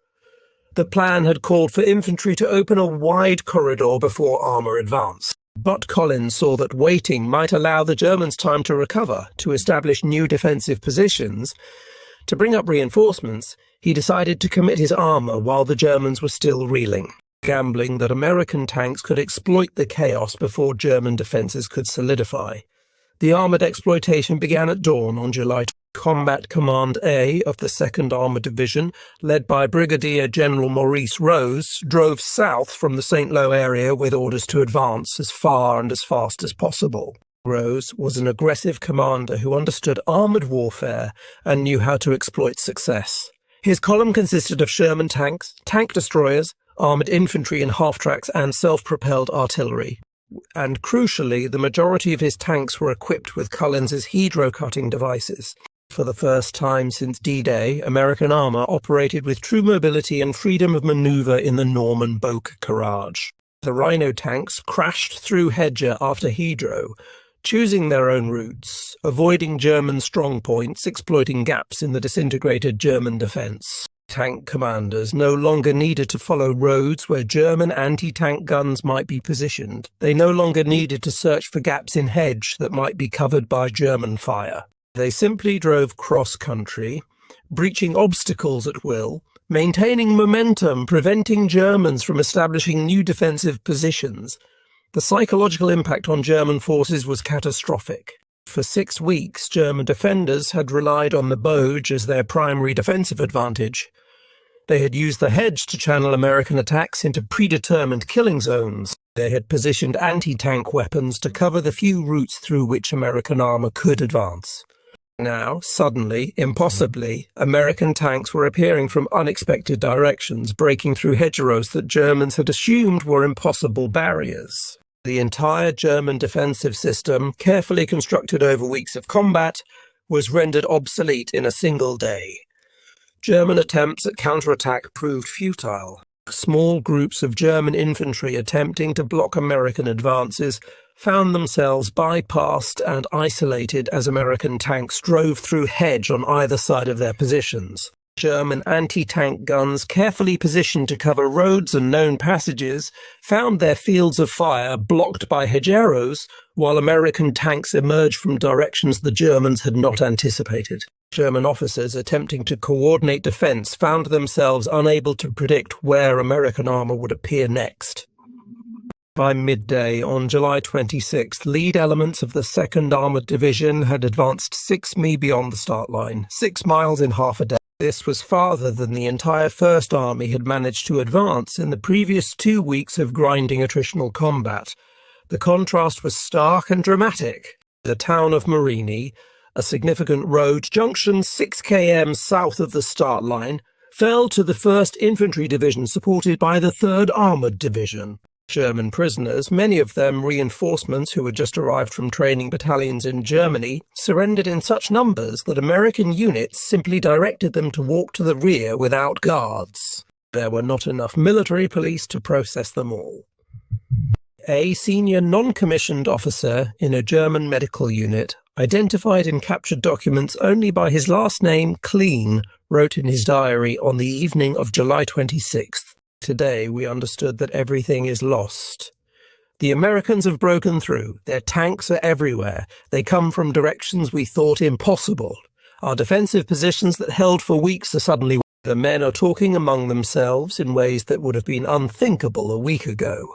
The plan had called for infantry to open a wide corridor before armour advance. But Culin saw that waiting might allow the Germans time to recover, to establish new defensive positions. To bring up reinforcements, he decided to commit his armour while the Germans were still reeling, gambling that American tanks could exploit the chaos before German defences could solidify. The armoured exploitation began at dawn on July 20. Combat Command A of the 2nd Armoured Division, led by Brigadier General Maurice Rose, drove south from the St. Lo area with orders to advance as far and as fast as possible. Rose was an aggressive commander who understood armoured warfare and knew how to exploit success. His column consisted of Sherman tanks, tank destroyers, armoured infantry in half-tracks and self-propelled artillery. And crucially, the majority of his tanks were equipped with Culin's hedgerow-cutting devices. For the first time since D-Day, American armour operated with true mobility and freedom of manoeuvre in the Norman Boke Barrage. The Rhino Tanks crashed through hedge after hedgerow, choosing their own routes, avoiding German strong points, exploiting gaps in the disintegrated German defence. Tank commanders no longer needed to follow roads where German anti-tank guns might be positioned. They no longer needed to search for gaps in hedge that might be covered by German fire. They simply drove cross-country, breaching obstacles at will, maintaining momentum, preventing Germans from establishing new defensive positions. The psychological impact on German forces was catastrophic. For 6 weeks, German defenders had relied on the Böge as their primary defensive advantage. They had used the hedge to channel American attacks into predetermined killing zones. They had positioned anti-tank weapons to cover the few routes through which American armour could advance. Now, suddenly, impossibly, American tanks were appearing from unexpected directions, breaking through hedgerows that Germans had assumed were impossible barriers. The entire German defensive system, carefully constructed over weeks of combat, was rendered obsolete in a single day. German attempts at counterattack proved futile. Small groups of German infantry attempting to block American advances found themselves bypassed and isolated as American tanks drove through hedge on either side of their positions. German anti-tank guns, carefully positioned to cover roads and known passages, found their fields of fire blocked by hedgerows, while American tanks emerged from directions the Germans had not anticipated. German officers attempting to coordinate defense found themselves unable to predict where American armor would appear next. By midday on July 26th, lead elements of the 2nd Armoured Division had advanced 6 mi beyond the start line, 6 miles in half a day. This was farther than the entire First Army had managed to advance in the previous 2 weeks of grinding attritional combat. The contrast was stark and dramatic. The town of Morini, a significant road junction 6 km south of the start line, fell to the 1st Infantry Division supported by the 3rd Armoured Division. German prisoners, many of them reinforcements who had just arrived from training battalions in Germany, surrendered in such numbers that American units simply directed them to walk to the rear without guards. There were not enough military police to process them all. A senior non-commissioned officer in a German medical unit, identified in captured documents only by his last name, Culin, wrote in his diary on the evening of July 26th. Today we understood that everything is lost. The Americans have broken through. Their tanks are everywhere. They come from directions we thought impossible. Our defensive positions that held for weeks are suddenly... The men are talking among themselves in ways that would have been unthinkable a week ago.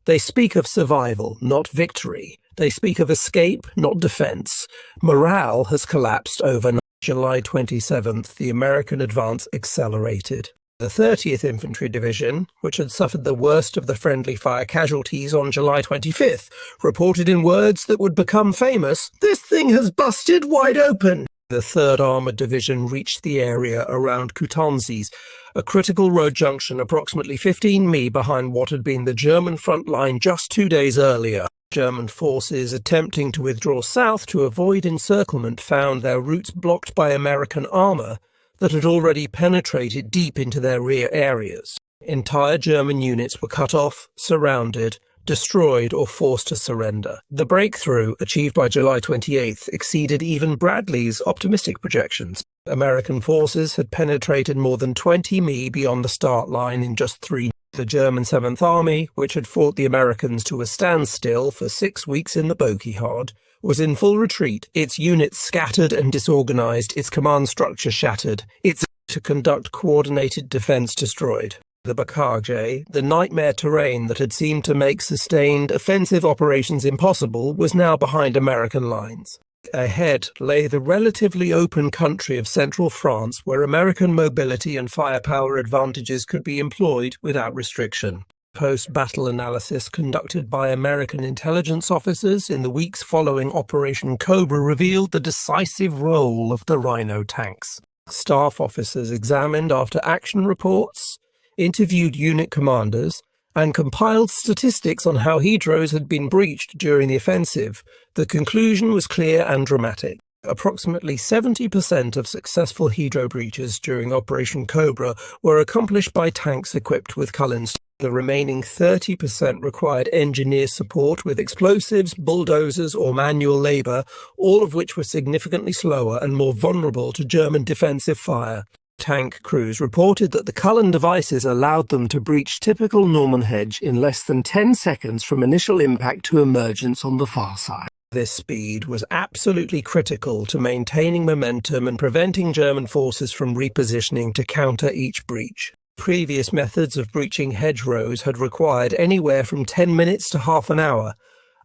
They speak of survival, not victory. They speak of escape, not defense. Morale has collapsed overnight. July 27th, the American advance accelerated. The 30th Infantry Division, which had suffered the worst of the friendly fire casualties on July 25th, reported in words that would become famous, "This thing has busted wide open." The 3rd Armoured Division reached the area around Coutances, a critical road junction approximately 15 mi behind what had been the German front line just 2 days earlier. German forces attempting to withdraw south to avoid encirclement found their routes blocked by American armour that had already penetrated deep into their rear areas. Entire German units were cut off, surrounded, destroyed or forced to surrender. The breakthrough, achieved by July 28th, exceeded even Bradley's optimistic projections. American forces had penetrated more than 20 mi beyond the start line in just 3 days. The German 7th Army, which had fought the Americans to a standstill for 6 weeks in the Bogeyhard, was in full retreat, its units scattered and disorganized, its command structure shattered, its to conduct coordinated defense destroyed. The Bocage, the nightmare terrain that had seemed to make sustained offensive operations impossible, was now behind American lines. Ahead lay the relatively open country of central France, where American mobility and firepower advantages could be employed without restriction. Post-battle analysis conducted by American intelligence officers in the weeks following Operation Cobra revealed the decisive role of the Rhino tanks. Staff officers examined after-action reports, interviewed unit commanders, and compiled statistics on how hedgerows had been breached during the offensive. The conclusion was clear and dramatic. Approximately 70% of successful hedgerow breaches during Operation Cobra were accomplished by tanks equipped with Culins. The remaining 30% required engineer support with explosives, bulldozers, or manual labour, all of which were significantly slower and more vulnerable to German defensive fire. Tank crews reported that the Culin devices allowed them to breach typical Norman hedge in less than 10 seconds from initial impact to emergence on the far side. This speed was absolutely critical to maintaining momentum and preventing German forces from repositioning to counter each breach. Previous methods of breaching hedgerows had required anywhere from 10 minutes to half an hour,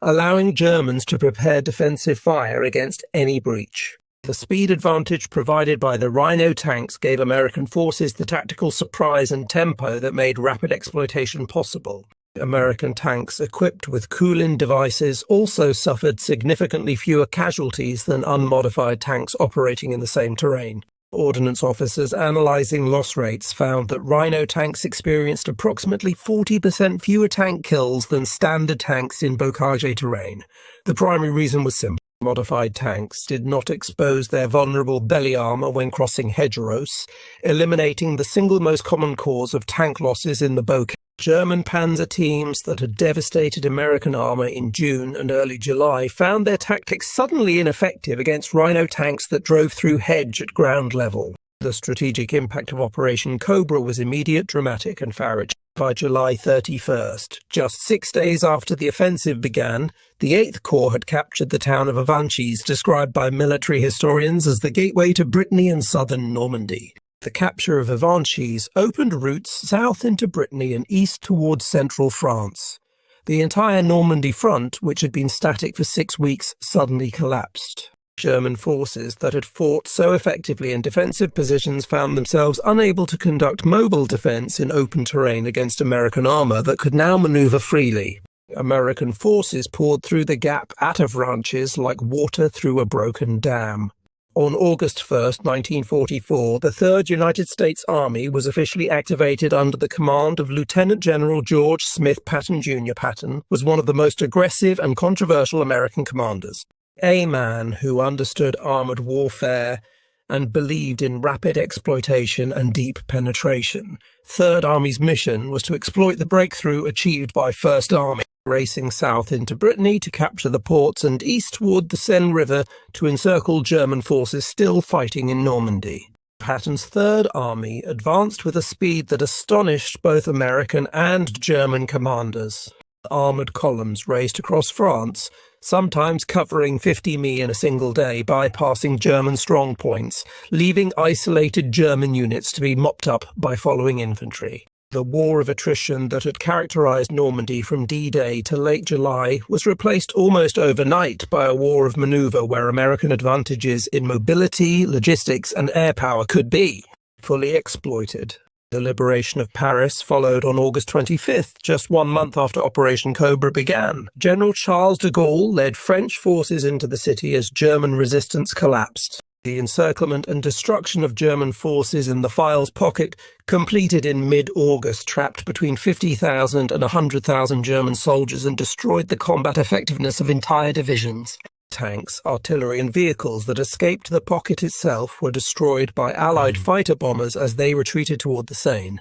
allowing Germans to prepare defensive fire against any breach. The speed advantage provided by the Rhino tanks gave American forces the tactical surprise and tempo that made rapid exploitation possible. American tanks equipped with Culin devices also suffered significantly fewer casualties than unmodified tanks operating in the same terrain. Ordnance officers analysing loss rates found that Rhino tanks experienced approximately 40% fewer tank kills than standard tanks in Bocage terrain. The primary reason was simple. Modified tanks did not expose their vulnerable belly armour when crossing hedgerows, eliminating the single most common cause of tank losses in the Bocage. German panzer teams that had devastated American armour in June and early July found their tactics suddenly ineffective against Rhino tanks that drove through hedge at ground level. The strategic impact of Operation Cobra was immediate, dramatic and far-reaching. By July 31st, just 6 days after the offensive began, the 8th Corps had captured the town of Avanches, described by military historians as the gateway to Brittany and southern Normandy. The capture of Avanches opened routes south into Brittany and east towards central France. The entire Normandy front, which had been static for 6 weeks, suddenly collapsed. German forces that had fought so effectively in defensive positions found themselves unable to conduct mobile defense in open terrain against American armor that could now maneuver freely. American forces poured through the gap at Avranches like water through a broken dam. On August 1, 1944, the 3rd United States Army was officially activated under the command of Lieutenant General George Smith Patton Jr. Patton was one of the most aggressive and controversial American commanders. A man who understood armored warfare and believed in rapid exploitation and deep penetration. 3rd Army's mission was to exploit the breakthrough achieved by 1st Army, racing south into Brittany to capture the ports and east toward the Seine River to encircle German forces still fighting in Normandy. Patton's 3rd Army advanced with a speed that astonished both American and German commanders. Armoured columns raced across France, sometimes covering 50 mi in a single day, bypassing German strongpoints, leaving isolated German units to be mopped up by following infantry. The war of attrition that had characterized Normandy from D-Day to late July was replaced almost overnight by a war of maneuver where American advantages in mobility, logistics, and air power could be fully exploited. The liberation of Paris followed on August 25th, just 1 month after Operation Cobra began. General Charles de Gaulle led French forces into the city as German resistance collapsed. The encirclement and destruction of German forces in the Files Pocket completed in mid-August, trapped between 50,000 and 100,000 German soldiers and destroyed the combat effectiveness of entire divisions. Tanks, artillery and vehicles that escaped the pocket itself were destroyed by Allied fighter bombers as they retreated toward the Seine.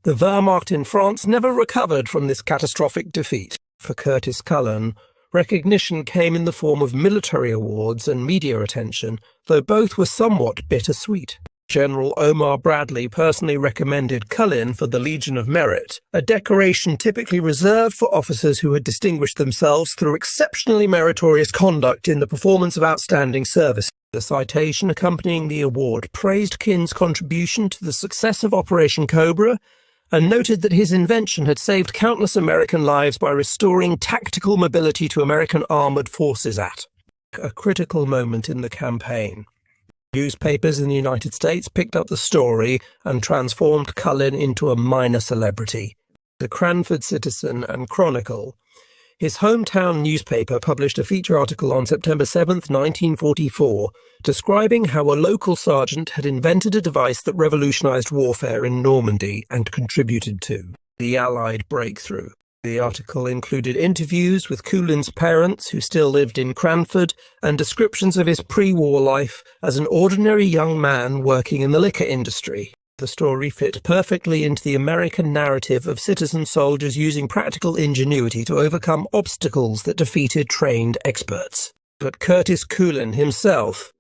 The Wehrmacht in France never recovered from this catastrophic defeat. For Curtis Culin, recognition came in the form of military awards and media attention, though both were somewhat bittersweet. General Omar Bradley personally recommended Culin for the Legion of Merit, a decoration typically reserved for officers who had distinguished themselves through exceptionally meritorious conduct in the performance of outstanding service. The citation accompanying the award praised Kin's contribution to the success of Operation Cobra and noted that his invention had saved countless American lives by restoring tactical mobility to American armored forces at a critical moment in the campaign. Newspapers in the United States picked up the story and transformed Culin into a minor celebrity. The Cranford Citizen and Chronicle, his hometown newspaper, published a feature article on September 7, 1944, describing how a local sergeant had invented a device that revolutionized warfare in Normandy and contributed to the Allied breakthrough. The article included interviews with Culin's parents, who still lived in Cranford, and descriptions of his pre-war life as an ordinary young man working in the liquor industry. The story fit perfectly into the American narrative of citizen soldiers using practical ingenuity to overcome obstacles that defeated trained experts. But Curtis Culin himself,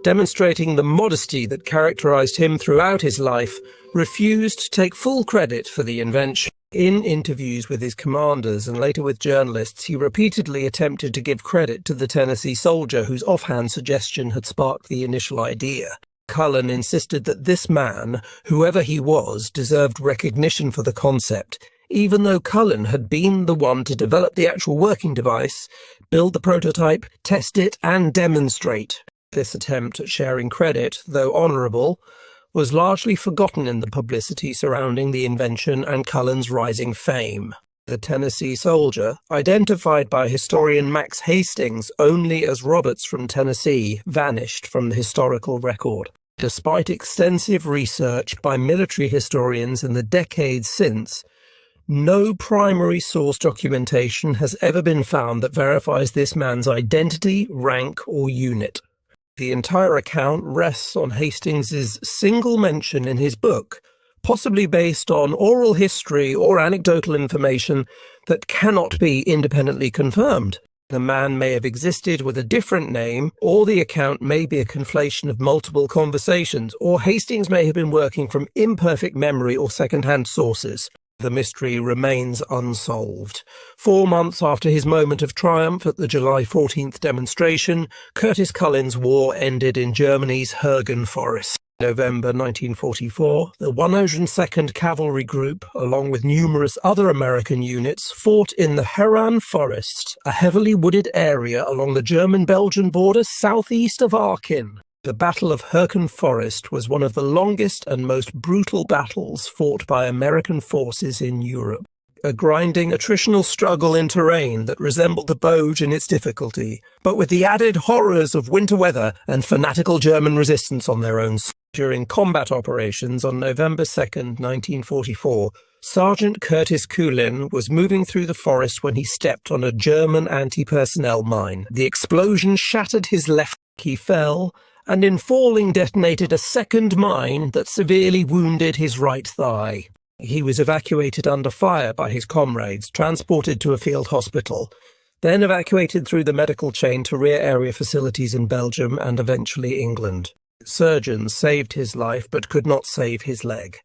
demonstrating the modesty that characterized him throughout his life, refused to take full credit for the invention. In interviews with his commanders and later with journalists, he repeatedly attempted to give credit to the Tennessee soldier whose offhand suggestion had sparked the initial idea. Culin insisted that this man, whoever he was, deserved recognition for the concept, even though Culin had been the one to develop the actual working device, build the prototype, test it, and demonstrate. This attempt at sharing credit, though honourable, was largely forgotten in the publicity surrounding the invention and Cullin's rising fame. The Tennessee soldier, identified by historian Max Hastings only as Roberts from Tennessee, vanished from the historical record. Despite extensive research by military historians in the decades since, no primary source documentation has ever been found that verifies this man's identity, rank, or unit. The entire account rests on Hastings's single mention in his book, possibly based on oral history or anecdotal information that cannot be independently confirmed. The man may have existed with a different name, or the account may be a conflation of multiple conversations, or Hastings may have been working from imperfect memory or second-hand sources. The mystery remains unsolved. 4 months after his moment of triumph at the July 14th demonstration, Curtis Cullin's war ended in Germany's Hergen Forest. November 1944, the 102nd Cavalry Group, along with numerous other American units, fought in the Heran Forest, a heavily wooded area along the German-Belgian border southeast of Aachen. The Battle of Herken Forest was one of the longest and most brutal battles fought by American forces in Europe. A grinding attritional struggle in terrain that resembled the Vosges in its difficulty, but with the added horrors of winter weather and fanatical German resistance on their own side. During combat operations on November 2nd, 1944, Sergeant Curtis Culin was moving through the forest when he stepped on a German anti-personnel mine. The explosion shattered his left leg. He fell, and in falling detonated a second mine that severely wounded his right thigh. He was evacuated under fire by his comrades, transported to a field hospital, then evacuated through the medical chain to rear area facilities in Belgium and eventually England. Surgeons saved his life but could not save his leg.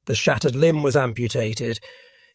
The shattered limb was amputated.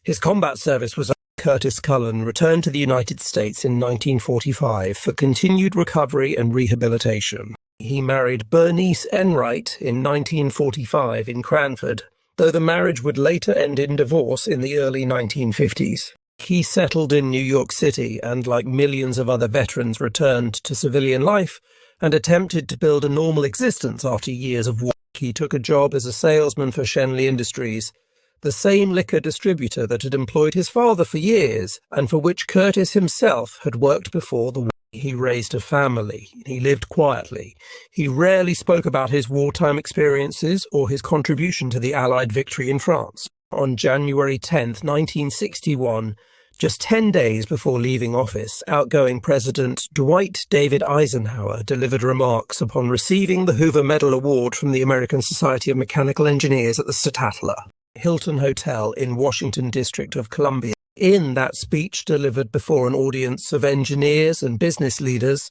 His combat service was over. Curtis Culin returned to the United States in 1945 for continued recovery and rehabilitation. He married Bernice Enright in 1945 in Cranford, though the marriage would later end in divorce in the early 1950s. He settled in New York City and, like millions of other veterans, returned to civilian life and attempted to build a normal existence after years of war. He took a job as a salesman for Schenley Industries, the same liquor distributor that had employed his father for years and for which Curtis himself had worked before the war. He raised a family. He lived quietly. He rarely spoke about his wartime experiences or his contribution to the Allied victory in France. On January 10, 1961, just 10 days before leaving office, outgoing President Dwight David Eisenhower delivered remarks upon receiving the Hoover Medal Award from the American Society of Mechanical Engineers at the Statler Hilton Hotel in Washington District of Columbia. In that speech delivered before an audience of engineers and business leaders,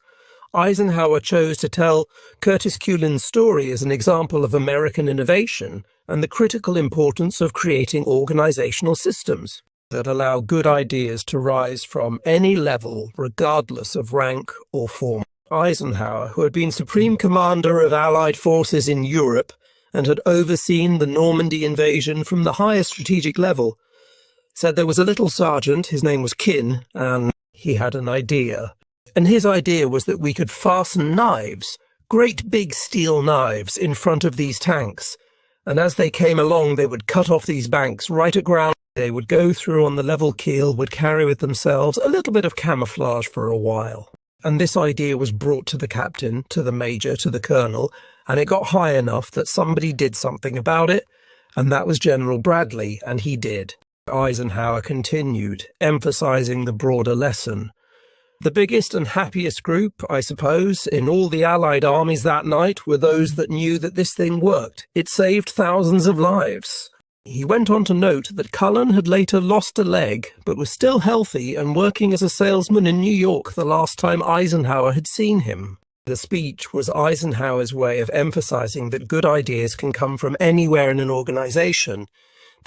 Eisenhower chose to tell Curtis Culin's story as an example of American innovation and the critical importance of creating organizational systems that allow good ideas to rise from any level, regardless of rank or form. Eisenhower, who had been Supreme Commander of Allied forces in Europe and had overseen the Normandy invasion from the highest strategic level, said there was a little sergeant, his name was Kin, and he had an idea. And his idea was that we could fasten knives, great big steel knives, in front of these tanks. And as they came along, they would cut off these banks right at ground. They would go through on the level keel, would carry with themselves a little bit of camouflage for a while. And this idea was brought to the captain, to the major, to the colonel, and it got high enough that somebody did something about it, and that was General Bradley, and he did. Eisenhower continued, emphasizing the broader lesson. The biggest and happiest group, I suppose, in all the Allied armies that night were those that knew that this thing worked. It saved thousands of lives. He went on to note that Culin had later lost a leg, but was still healthy and working as a salesman in New York the last time Eisenhower had seen him. The speech was Eisenhower's way of emphasizing that good ideas can come from anywhere in an organization,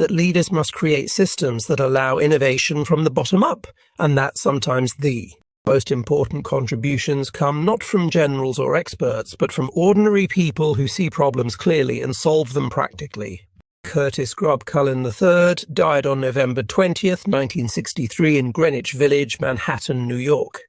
that leaders must create systems that allow innovation from the bottom up, and that sometimes the most important contributions come not from generals or experts, but from ordinary people who see problems clearly and solve them practically. Curtis Grubb Culin III died on November 20th, 1963 in Greenwich Village, Manhattan, New York.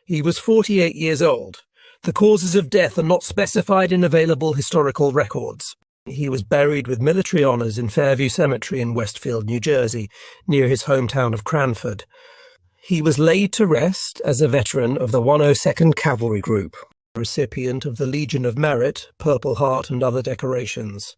He was 48 years old. The causes of death are not specified in available historical records. He was buried with military honours in Fairview Cemetery in Westfield, New Jersey, near his hometown of Cranford. He was laid to rest as a veteran of the 102nd Cavalry Group, recipient of the Legion of Merit, Purple Heart and other decorations.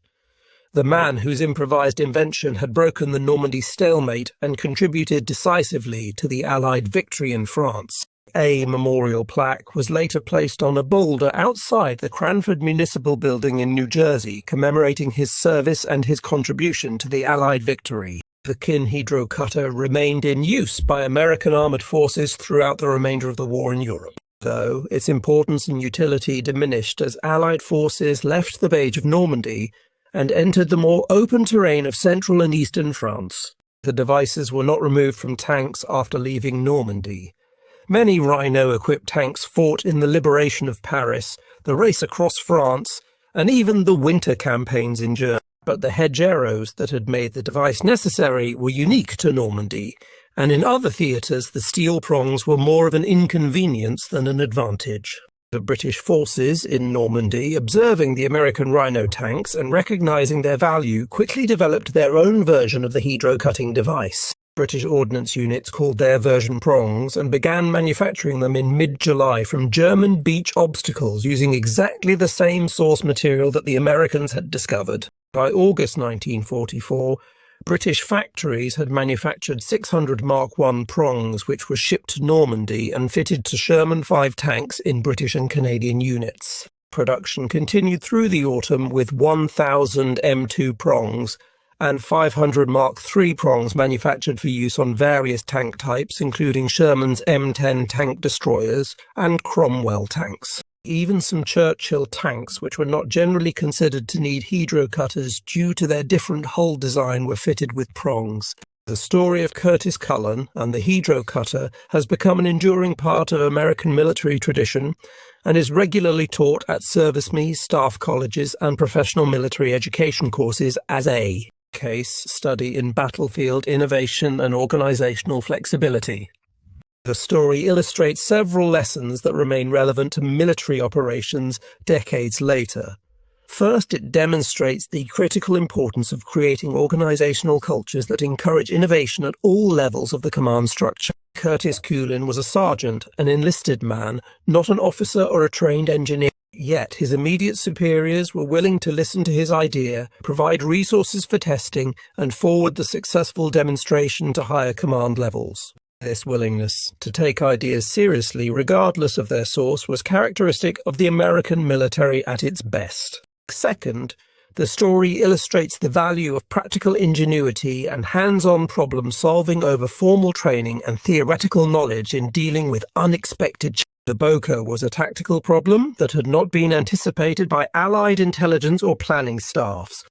The man whose improvised invention had broken the Normandy stalemate and contributed decisively to the Allied victory in France. A memorial plaque was later placed on a boulder outside the Cranford Municipal Building in New Jersey, commemorating his service and his contribution to the Allied victory. The Kinhedro cutter remained in use by American armoured forces throughout the remainder of the war in Europe, though its importance and utility diminished as Allied forces left the Bay of Normandy and entered the more open terrain of central and eastern France. The devices were not removed from tanks after leaving Normandy. Many Rhino-equipped tanks fought in the liberation of Paris, the race across France, and even the winter campaigns in Germany. But the hedgerows that had made the device necessary were unique to Normandy, and in other theatres the steel prongs were more of an inconvenience than an advantage. The British forces in Normandy, observing the American Rhino tanks and recognising their value, quickly developed their own version of the hedro-cutting device. British ordnance units called their version prongs and began manufacturing them in mid-July from German beach obstacles using exactly the same source material that the Americans had discovered. By August 1944, British factories had manufactured 600 Mark I prongs which were shipped to Normandy and fitted to Sherman 5 tanks in British and Canadian units. Production continued through the autumn with 1,000 M2 prongs and 500 Mark III prongs manufactured for use on various tank types, including Sherman's M10 tank destroyers and Cromwell tanks. Even some Churchill tanks, which were not generally considered to need hedro cutters due to their different hull design, were fitted with prongs. The story of Curtis Culin and the hedro cutter has become an enduring part of American military tradition and is regularly taught at servicemen, staff colleges and professional military education courses as a case study in battlefield innovation and organizational flexibility. The story illustrates several lessons that remain relevant to military operations decades later. First, it demonstrates the critical importance of creating organizational cultures that encourage innovation at all levels of the command structure. Curtis Culin was a sergeant, an enlisted man, not an officer or a trained engineer. Yet his immediate superiors were willing to listen to his idea, provide resources for testing, and forward the successful demonstration to higher command levels. This willingness to take ideas seriously, regardless of their source, was characteristic of the American military at its best. Second, the story illustrates the value of practical ingenuity and hands-on problem-solving over formal training and theoretical knowledge in dealing with unexpected challenges. The Boker was a tactical problem that had not been anticipated by Allied intelligence or planning staffs.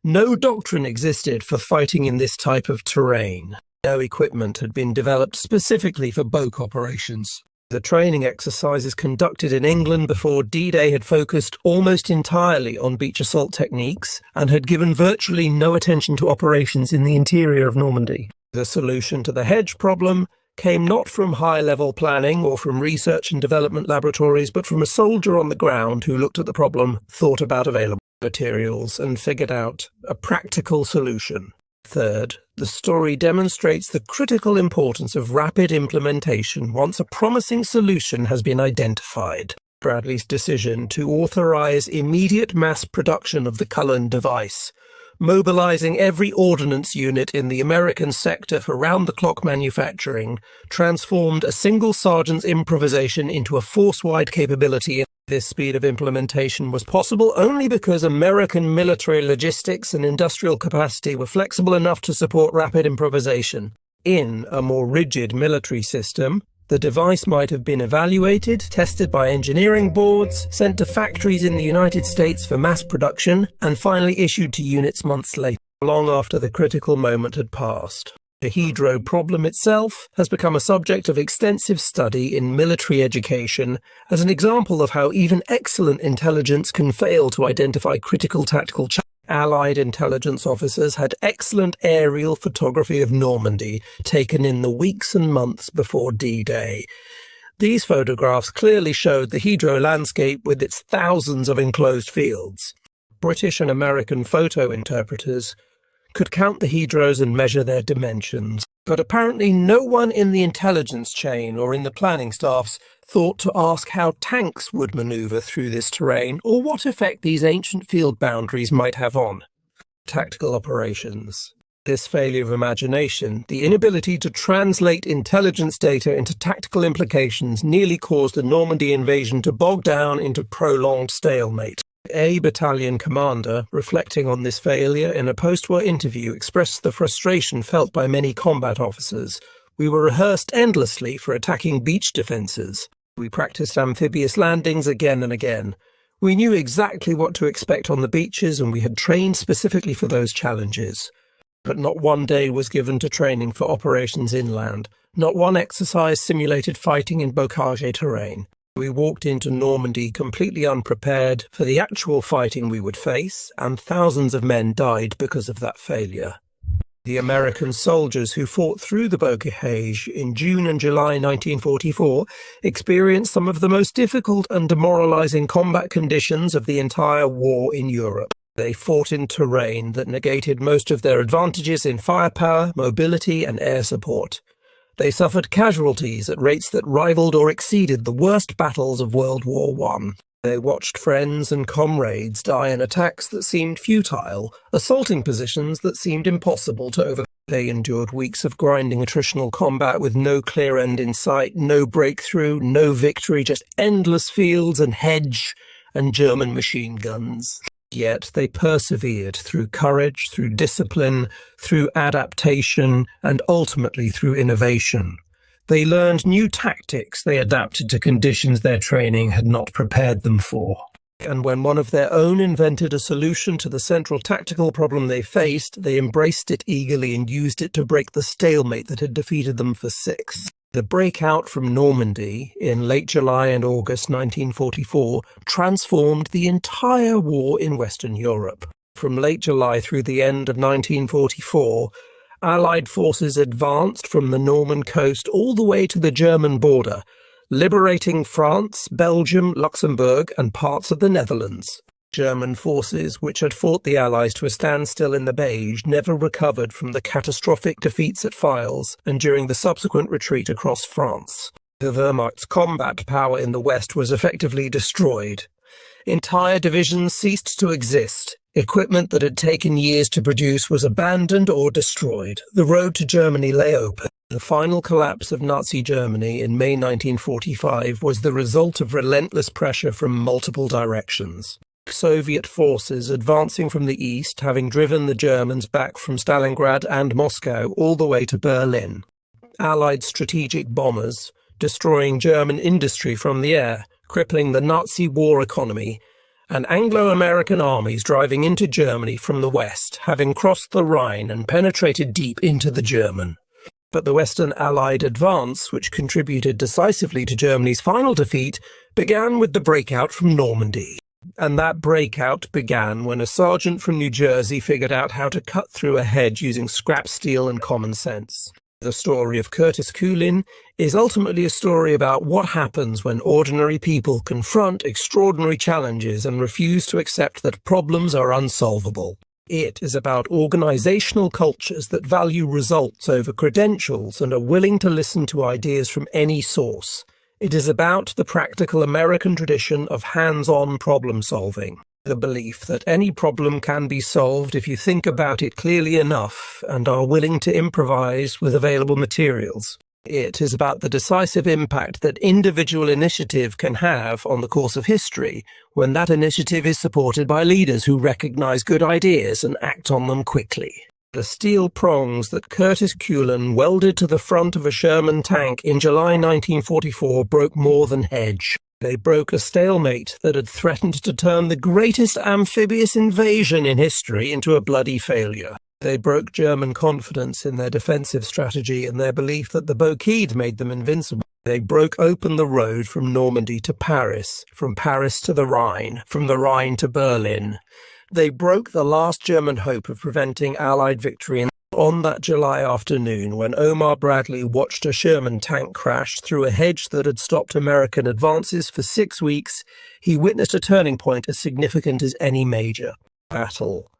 No doctrine existed for fighting in this type of terrain. No equipment had been developed specifically for Boke operations. The training exercises conducted in England before D-Day had focused almost entirely on beach assault techniques and had given virtually no attention to operations in the interior of Normandy. The solution to the hedge problem came not from high-level planning or from research and development laboratories, but from a soldier on the ground who looked at the problem, thought about available materials, and figured out a practical solution. Third, the story demonstrates the critical importance of rapid implementation once a promising solution has been identified. Bradley's decision to authorize immediate mass production of the Culin device, mobilizing every ordnance unit in the American sector for round-the-clock manufacturing, transformed a single sergeant's improvisation into a force-wide capability. This speed of implementation was possible only because American military logistics and industrial capacity were flexible enough to support rapid improvisation. In a more rigid military system, the device might have been evaluated, tested by engineering boards, sent to factories in the United States for mass production, and finally issued to units months later, long after the critical moment had passed. The hedro problem itself has become a subject of extensive study in military education as an example of how even excellent intelligence can fail to identify critical tactical challenges. Allied intelligence officers had excellent aerial photography of Normandy, taken in the weeks and months before D-Day. These photographs clearly showed the hedro landscape with its thousands of enclosed fields. British and American photo interpreters could count the hedros and measure their dimensions, but apparently no one in the intelligence chain or in the planning staffs thought to ask how tanks would maneuver through this terrain or what effect these ancient field boundaries might have on tactical operations. This failure of imagination, the inability to translate intelligence data into tactical implications, nearly caused the Normandy invasion to bog down into prolonged stalemate. A battalion commander, reflecting on this failure in a post-war interview, expressed the frustration felt by many combat officers. We were rehearsed endlessly for attacking beach defences. We practiced amphibious landings again and again. We knew exactly what to expect on the beaches and we had trained specifically for those challenges. But not one day was given to training for operations inland. Not one exercise simulated fighting in bocage terrain. We walked into Normandy completely unprepared for the actual fighting we would face, and thousands of men died because of that failure. The American soldiers who fought through the WWII in June and July 1944 experienced some of the most difficult and demoralizing combat conditions of the entire war in Europe. They fought in terrain that negated most of their advantages in firepower, mobility, and air support. They suffered casualties at rates that rivaled or exceeded the worst battles of World War I. They watched friends and comrades die in attacks that seemed futile, assaulting positions that seemed impossible to overcome. They endured weeks of grinding attritional combat with no clear end in sight, no breakthrough, no victory, just endless fields and hedge and German machine guns. Yet they persevered through courage, through discipline, through adaptation, and ultimately through innovation. They learned new tactics, they adapted to conditions their training had not prepared them for. And when one of their own invented a solution to the central tactical problem they faced, they embraced it eagerly and used it to break the stalemate that had defeated them for 6. The breakout from Normandy in late July and August 1944 transformed the entire war in Western Europe. From late July through the end of 1944, Allied forces advanced from the Norman coast all the way to the German border, liberating France, Belgium, Luxembourg, and parts of the Netherlands. German forces, which had fought the Allies to a standstill in the Beige, never recovered from the catastrophic defeats at Files and during the subsequent retreat across France. The Wehrmacht's combat power in the West was effectively destroyed. Entire divisions ceased to exist. Equipment that had taken years to produce was abandoned or destroyed. The road to Germany lay open. The final collapse of Nazi Germany in May 1945 was the result of relentless pressure from multiple directions. Soviet forces advancing from the east, having driven the Germans back from Stalingrad and Moscow all the way to Berlin. Allied strategic bombers, destroying German industry from the air, crippling the Nazi war economy, and Anglo-American armies driving into Germany from the west, having crossed the Rhine and penetrated deep into the German. But the Western Allied advance, which contributed decisively to Germany's final defeat, began with the breakout from Normandy. And that breakout began when a sergeant from New Jersey figured out how to cut through a hedge using scrap steel and common sense. The story of Curtis Culin is ultimately a story about what happens when ordinary people confront extraordinary challenges and refuse to accept that problems are unsolvable. It is about organizational cultures that value results over credentials and are willing to listen to ideas from any source. It is about the practical American tradition of hands-on problem-solving, the belief that any problem can be solved if you think about it clearly enough and are willing to improvise with available materials. It is about the decisive impact that individual initiative can have on the course of history when that initiative is supported by leaders who recognize good ideas and act on them quickly. The steel prongs that Curtis Culin welded to the front of a Sherman tank in July 1944 broke more than hedge. They broke a stalemate that had threatened to turn the greatest amphibious invasion in history into a bloody failure. They broke German confidence in their defensive strategy and their belief that the Bouquet made them invincible. They broke open the road from Normandy to Paris, from Paris to the Rhine, from the Rhine to Berlin. They broke the last German hope of preventing Allied victory. On that July afternoon, when Omar Bradley watched a Sherman tank crash through a hedge that had stopped American advances for 6 weeks, he witnessed a turning point as significant as any major battle.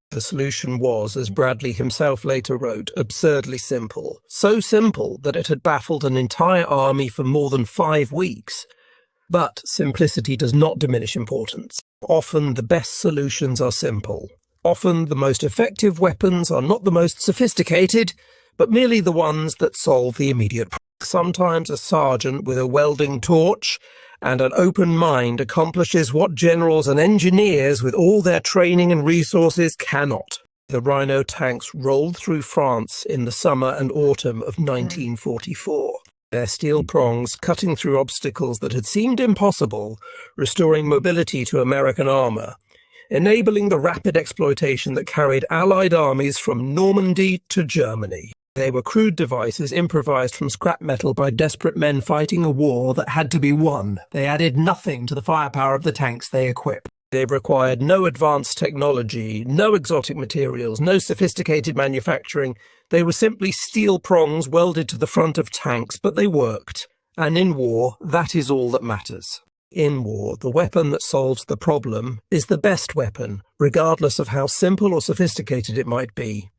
The solution was, as Bradley himself later wrote, absurdly simple. So simple that it had baffled an entire army for more than 5 weeks. But simplicity does not diminish importance. Often the best solutions are simple. Often the most effective weapons are not the most sophisticated, but merely the ones that solve the immediate problem. Sometimes a sergeant with a welding torch and an open mind accomplishes what generals and engineers with all their training and resources cannot. The Rhino Tanks rolled through France in the summer and autumn of 1944. Their steel prongs cutting through obstacles that had seemed impossible, restoring mobility to American armor, enabling the rapid exploitation that carried Allied armies from Normandy to Germany. They were crude devices improvised from scrap metal by desperate men fighting a war that had to be won. They added nothing to the firepower of the tanks they equipped. They required no advanced technology, no exotic materials, no sophisticated manufacturing. They were simply steel prongs welded to the front of tanks, but they worked. And in war, that is all that matters. In war, the weapon that solves the problem is the best weapon, regardless of how simple or sophisticated it might be.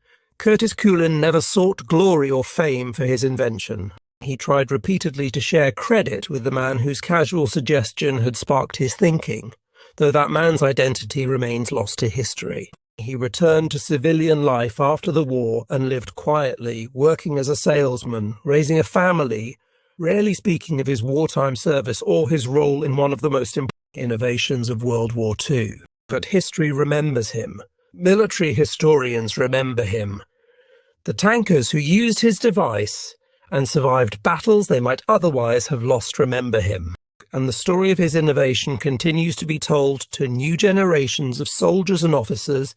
Curtis Culin never sought glory or fame for his invention. He tried repeatedly to share credit with the man whose casual suggestion had sparked his thinking, though that man's identity remains lost to history. He returned to civilian life after the war and lived quietly, working as a salesman, raising a family, rarely speaking of his wartime service or his role in one of the most important innovations of World War II. But history remembers him. Military historians remember him. The tankers who used his device and survived battles they might otherwise have lost remember him. And the story of his innovation continues to be told to new generations of soldiers and officers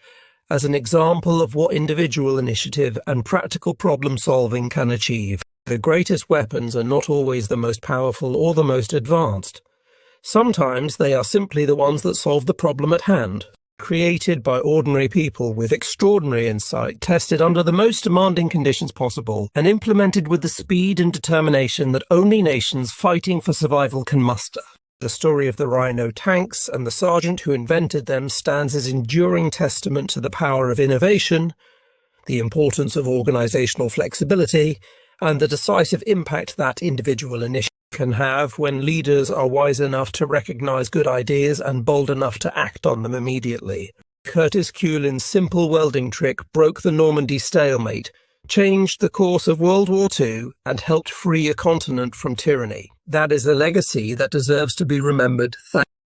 as an example of what individual initiative and practical problem-solving can achieve. The greatest weapons are not always the most powerful or the most advanced. Sometimes they are simply the ones that solve the problem at hand. Created by ordinary people with extraordinary insight, tested under the most demanding conditions possible, and implemented with the speed and determination that only nations fighting for survival can muster. The story of the Rhino Tanks and the sergeant who invented them stands as enduring testament to the power of innovation, the importance of organizational flexibility, and the decisive impact that individual initiative can have when leaders are wise enough to recognize good ideas and bold enough to act on them immediately. Curtis Culin's simple welding trick broke the Normandy stalemate, changed the course of World War II, and helped free a continent from tyranny. That is a legacy that deserves to be remembered.